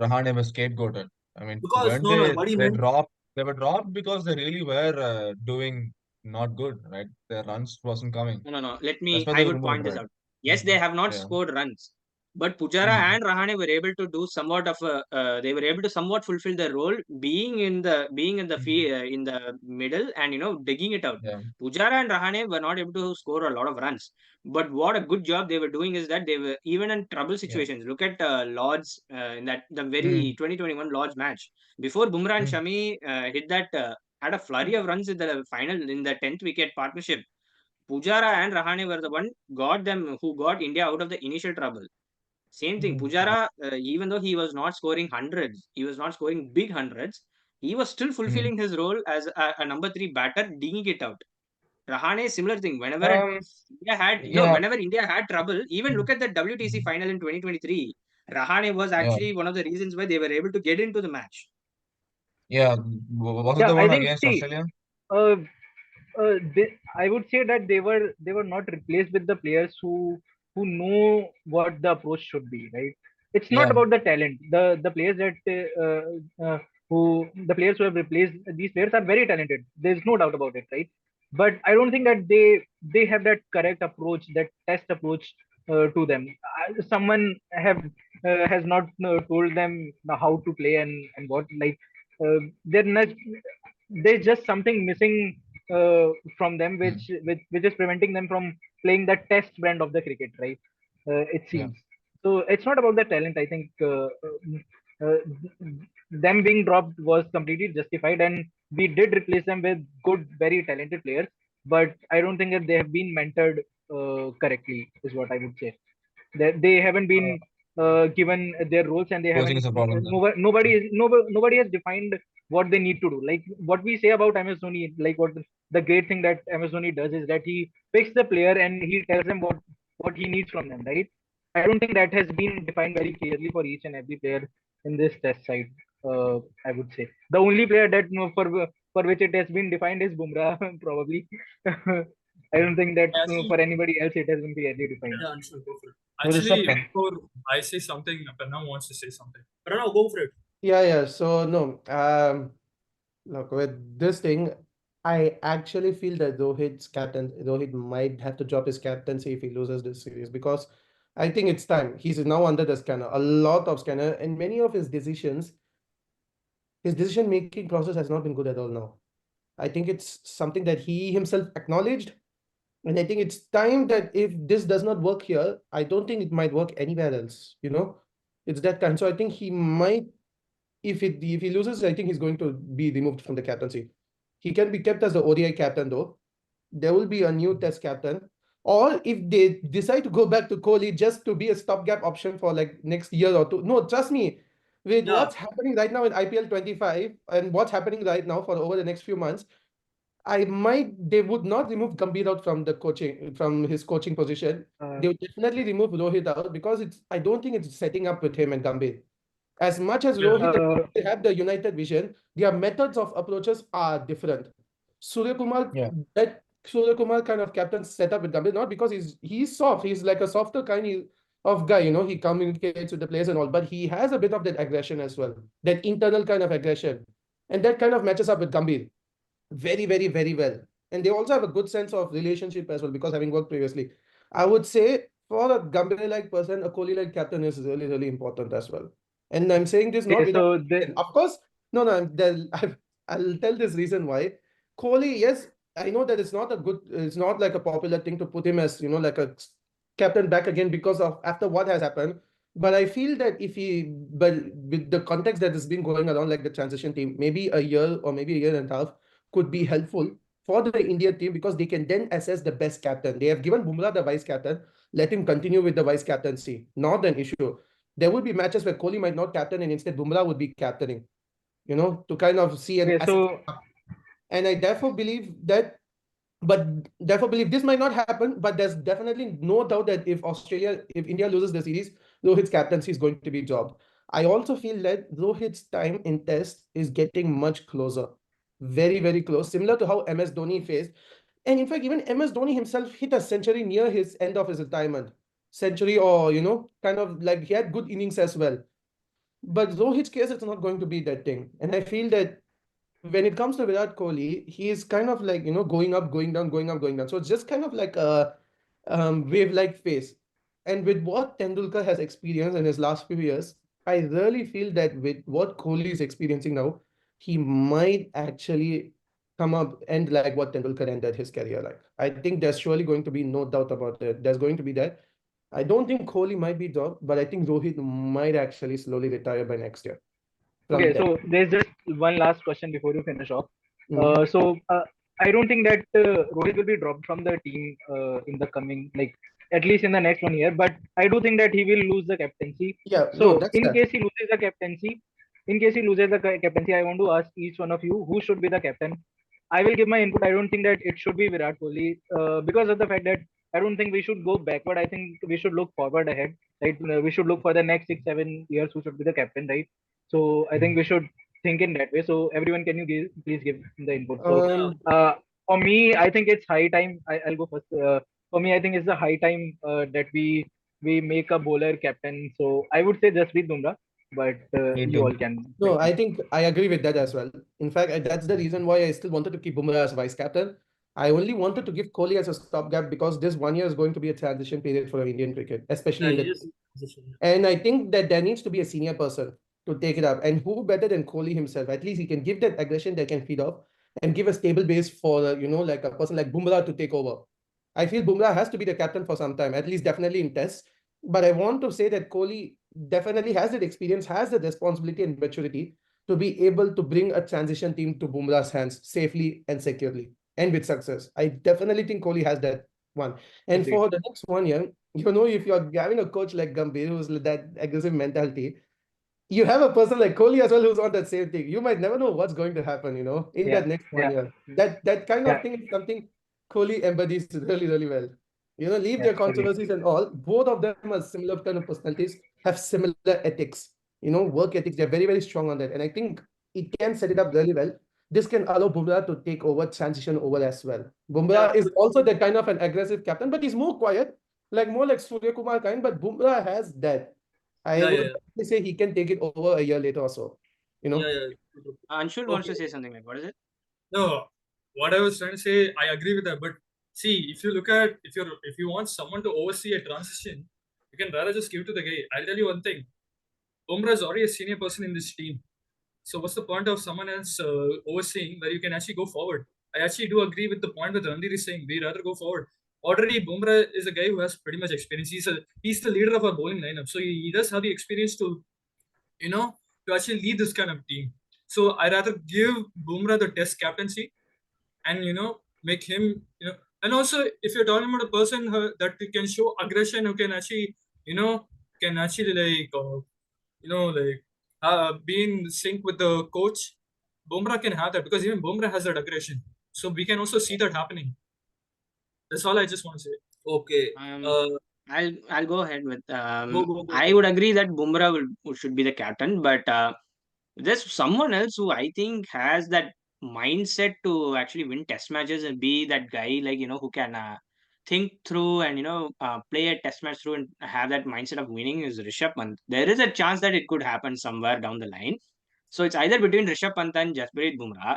Rahane were scapegoated? I mean, Because weren't no, no, what he they meant. dropped? They were dropped because they really were doing not good, right? Their runs wasn't coming. No, no, no. That's why I they were would removed, point this right? out. Yes, they have not Yeah. scored runs, but Pujara Mm. and Rahane were able to do somewhat of a. They were able to somewhat fulfill their role, being in the in the middle and digging it out. Yeah. Pujara and Rahane were not able to score a lot of runs, but what a good job they were doing is that they were even in trouble Yeah. situations. Look at Lords in that the very Mm. 2021 Lords match before Bumrah and Mm. Shami hit that. Had a flurry of runs in the final in the 10th wicket partnership. Pujara and Rahane were the one got them who got India out of the initial trouble. Same thing. Mm. Pujara, even though he was not scoring hundreds, he was not scoring big hundreds. He was still Mm. fulfilling his role as a number three batter, digging it out. Rahane, similar thing. Um. Yeah. Whenever India had trouble, even Mm. look at the WTC Mhm. final in 2023. Rahane was Yeah. actually one of the reasons why they were able to get into the match. Yeah. Was it Yeah, the I one think against see, Australia? uh, I would say that they were not replaced with the players who know what the approach should be, right? It's not Yeah. about the talent. The players that who the players who have replaced these players are very talented. There's no doubt about it, right? But I don't think that they have that correct approach, that test approach to them. Someone has not told them how to play and what like they're not there's just something missing uh, from them, Mm. which is preventing them from playing the test brand of the cricket, right? It Yeah. seems so. It's not about the talent. I think uh, them being dropped was completely justified, and we did replace them with good, very talented players. But I don't think that they have been mentored correctly, is what I would say. They haven't been Uh, given their roles, and they Coaching haven't is a problem then. nobody has defined what they need to do. Like what we say about MS Dhoni, like what the great thing that MS Dhoni does is that he picks the player and he tells them what he needs from them, right? I don't think that has been defined very clearly for each and every player in this test side. I would say the only player that for which it has been defined is Bumrah probably. I don't think that Actually, for anybody else it has been clearly defined. yeah, Anshu, go for it. So this is a Actually, before I say something, Pranav wants to say something. Pranav, go for it. Yeah. So no, look, with this thing, I actually feel that Rohit might have to drop his captaincy if he loses this series because I think it's time. He's now under the scanner, a lot of scanner, and many of his decision making process has not been good at all now. I think it's something that he himself acknowledged, and I think it's time that if this does not work here, I don't think it might work anywhere else. It's that kind. So I think he might if he loses, I think he's going to be removed from the captaincy. He can be kept as the ODI captain though. There will be a new test captain. Or if they decide to go back to Kohli just to be a stopgap option for like next year or two. No, trust me, with Yeah, what's happening right now in IPL 25 and what's happening right now for over the next few months, they would not remove Gambhir out from his coaching position. Uh, They would definitely remove Rohit out because I don't think it's setting up with him and Gambhir. As much as Yeah, Rohit and uh, Gambhir have the united vision, their methods of approaches are different. Surya Kumar, yeah. that Surya Kumar kind of captain set up with Gambhir, not because he's soft, he's like a softer of guy, he communicates with the players and all, but he has a bit of that aggression as well, that internal kind of aggression. And that kind of matches up with Gambhir very, very, very well. And they also have a good sense of relationship as well because having worked previously. I would say for a Gambhir-like person, a Kohli-like captain is really, really important as well. And I'm saying this not okay, without so reason. Of course, no, no, I'll tell this reason why. Kohli, yes, I know that it's not like a popular thing to put him as, like a captain back again because of after what has happened. But I feel that but with the context that has been going around, like the transition team, maybe a year or maybe a year and a half could be helpful for the Indian team because they can then assess the best captain. They have given Bumrah the vice captain. Let him continue with the vice captaincy. Not an issue. There would be matches where Kohli might not captain and instead Bumrah would be captaining, to kind of see and Okay, assess. so And I therefore believe that but therefore believe this might not happen, but there's definitely no doubt that if India loses the series, Rohit's captaincy is going to be dropped. I also feel that Rohit's time in test is getting much closer. Very, very close, similar to how MS Dhoni faced. And in fact, even MS Dhoni himself hit a century near his end of his retirement. Century, or kind of like he had good innings as well. But Rohit's case, it's not going to be that thing. And I feel that when it comes to Virat Kohli, he is kind of like, going up, going down, going up, going down. So it's just kind of like a wave-like phase. And with what Tendulkar has experienced in his last few years, I really feel that with what Kohli is experiencing now, he might actually come up and like what Tendulkar ended his career like. I think there's surely going to be no doubt about it. There's going to be that. I don't think Kohli might be dropped, but I think Rohit might actually slowly retire by next year. okay, so there's just one last question before you finish off. Mhm. I don't think that Rohit will be dropped from the team in the coming, like at least in the next 1 year. But I do think that he will lose the captaincy. Yeah, no, So that's that. in case he loses the captaincy, I want to ask each one of you who should be the captain. I will give my input. I don't think that it should be Virat Kohli because of the fact that I don't think we should go backward. I think we should look forward ahead. Right? We should look for the next 6 7 years who should be the captain. Right? So I think we should think in that way. So everyone, can you please give the input? So for me, I think it's high time. I'll go first. For me, I think it's the high time that we make a bowler captain. So I would say Jasprit Bumrah, but Me you too. all can. No, I think I agree with that as well. In fact, that's the reason why I still wanted to keep Bumrah as vice captain. I only wanted to give Kohli as a stopgap because this 1 year is going to be a transition period for Indian cricket, especially Yeah, in he the. just position. And I think that there needs to be a senior person to take it up. And who better than Kohli himself? At least he can give that aggression that can feed off and give a stable base for, like a person like Bumrah to take over. I feel Bumrah has to be the captain for some time, at least definitely in tests. But I want to say that Kohli definitely has that experience, has the responsibility and maturity to be able to bring a transition team to Bumrah's hands safely and securely and with success. I definitely think Kohli has that one. And Agreed. for the next 1 year, if you're having a coach like Gambhir who's that aggressive mentality, you have a person like Kohli as well who's on that same thing. You might never know what's going to happen, in Yeah, that next yeah, 1 year. That kind yeah, of thing is something Kohli embodies really, really well. Leave yeah. their Agreed. controversies and all. Both of them are similar kind of personalities, have similar ethics, work ethics. They're very, very strong on that. And I think it can set it up really well. This can allow Bumrah to take over, transition over as well. Yeah, Bumrah is also the kind of an aggressive captain, but he's more quiet, like more like Surya Kumar kind. But Bumrah has that. I yeah, would yeah, definitely say he can take it over a year later or so. yeah, yeah. Anshul wants Okay. to say something like, what is it? No, what I was trying to say, I agree with that. But see, if you look at if you want someone to oversee a transition, you can rather just give to the guy. I'll tell you one thing. Umrah is already a senior person in this team. So what's the point of someone else overseeing where you can actually go forward? I actually do agree with the point that Randir is saying. We rather go forward. Already, Bumrah is a guy who has pretty much experience. He's the leader of our bowling lineup, so he does have the experience to you know to actually lead this kind of team. So I rather give Bumrah the Test captaincy and make him and also if you're talking about a person that can show aggression who can actually you know can actually like be in sync with the coach. Bumrah can have that because even Bumrah has that aggression. So we can also see that happening. That's all I just want to say. Okay. Um, Uh, I'll go ahead with go. I would agree that Bumrah should be the captain, but there's someone else who I think has that mindset to actually win test matches and be that guy, like, who can think through and, play a test match through and have that mindset of winning is Rishabh Pant. There is a chance that it could happen somewhere down the line. So it's either between Rishabh Pant and Jasprit Bumrah.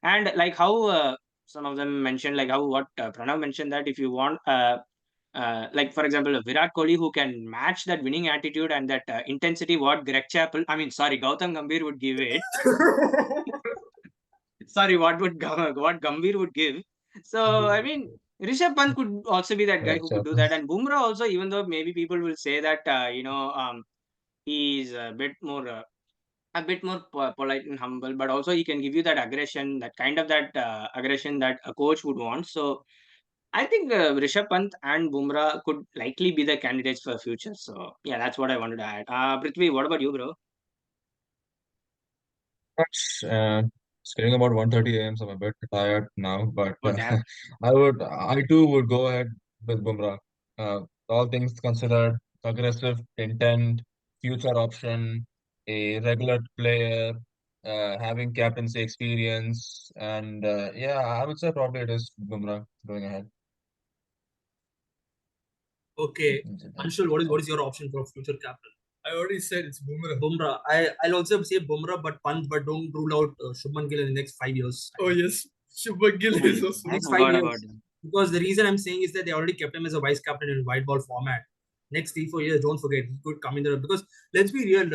And like how some of them mentioned, like how what Pranav mentioned, that if you want, like for example, Virat Kohli who can match that winning attitude and that intensity what Gautam Gambhir would give it. Sorry, what Gambhir would give. So I mean, Rishabh Pant could also be that guy who could do Exactly. that, and Bumrah also. Even though maybe people will say that He's a bit more polite and humble, but also he can give you that aggression, that kind of that aggression that a coach would want. So I think Rishabh Pant and Bumrah could likely be the candidates for the future. So yeah, that's what I wanted to add. Prithvi, what about you, bro? Much. It's getting about 1:30 a.m., so I'm a bit tired now. But Oh damn. I too would go ahead with Bumrah. All things considered, aggressive intent, future option, a regular player, having captaincy experience, and yeah, I would say probably it is Bumrah going ahead. Okay, Anshul, what is your option for future captain? I already said it's Boomerang. Bumrah. I'll also say Bumrah, but Pant, but don't rule out Shubman Gill in the next 5 years. Oh yes, Shubman Gill Oh, is also. I Next forgot 5 years. about him. Because the reason I'm saying is that they already kept him as a vice captain in white ball format. Next 3-4 years, don't forget he could come in there because let's be real.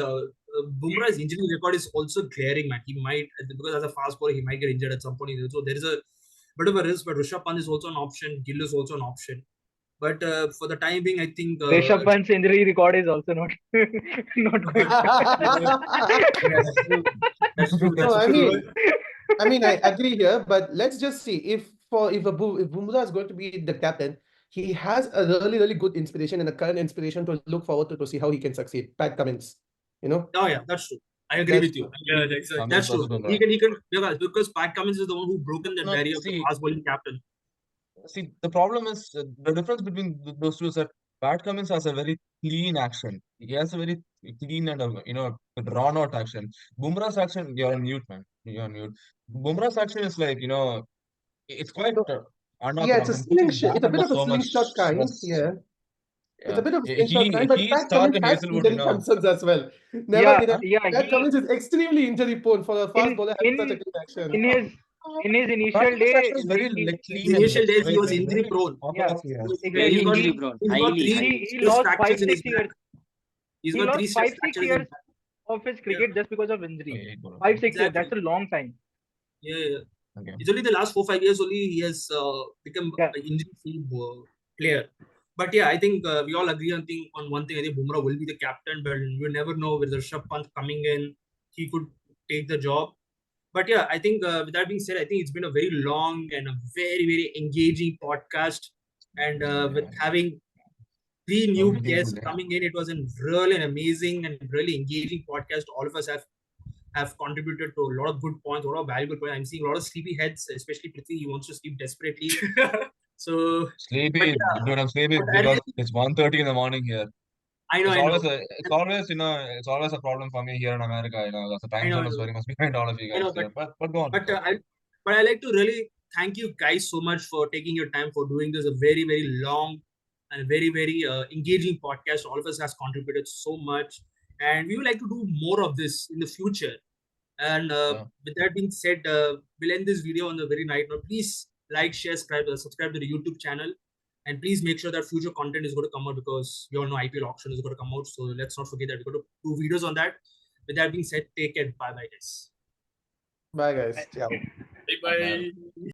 Bumrah's injury record is also glaring, man. He might because as a fast bowler he might get injured at some point. So there is a bit of a risk. But Rishabh Pant is also an option. Gill is also an option. But for the time being, I think Rishabh Pant's injury record is also not not good. that's true. That's true. No, That's I true. mean, I agree here, but let's just see if Bumrah is going to be the captain, he has a really good inspiration and a current inspiration to look forward to see how he can succeed. Pat Cummins, you know, Oh yeah, that's true. I agree that's with you. Yeah, exactly. That's Cummins true. also done He right. can, yeah, because Pat Cummins is the one who broken that No, barrier of the fast bowling captain. see, the problem is the difference between those two is that Pat Cummins has a very clean action. He has a very clean and drawn out action. Bumrah's action, you're on mute, man. You're on mute. Bumrah's action is like it's quite so, yeah, it's a unorthodox and puts his slingshot. bat It's a under bit of a so much slingshot kind. stress. Yeah, it's Yeah, a bit of a slingshot kind. But he's Pat Stark Cummins and has Hazelwood. injury concerns as well. Never Yeah, deny. yeah. Pat Cummins is extremely injury prone for a fast In bowler having such a in clean action. in his in his Pat initial Cummins' day, action is very like like In clean the and initial days, he straight. was Like injury very prone. yeah, orthodox. Yeah. He's exactly. got Injury prone, he's got highly, three highly. He stress lost fractures five in his six back. years. He's He got lost three stress 5 6 fractures in his years back. of his Yeah, cricket just because of injury. Okay, go on. 5 6 years. That's exactly. a long time. Yeah. Okay. It's only the last 4-5 years only he has become Yeah. an injury-free player. But yeah, I think we all agree on one thing. I think Bumrah will be the captain, but you never know with Rishabh Pant coming in, he could take the job. But yeah, I think with that being said, I think it's been a very long and a very engaging podcast. And with having three new Lovely things guests will coming in, it was a really an amazing and really engaging podcast. All of us have contributed to a lot of good points, a lot of valuable points. I'm seeing a lot of sleepy heads, especially Prithvi. He wants to sleep desperately. So, but Sleepy, yeah, dude, I'm sleepy but because it's 1:30 in the morning here. I know, It's I know, always it's always a problem for me here in America. The I time know, I zone is know, very much behind all of you I guys know. here. But go on, But go on. I like to really thank you guys so much for taking your time for doing this a very long and very engaging podcast. All of us has contributed so much, and we would like to do more of this in the future. And Yeah. with that being said, we'll end this video on the very night note. Please like, share, subscribe to the YouTube channel, and please make sure that future content is going to come out because you all know IPL auction is going to come out. So let's not forget that we're going to do videos on that. With that being said, take care. Bye bye, guys. Bye, guys. Ciao. Bye bye.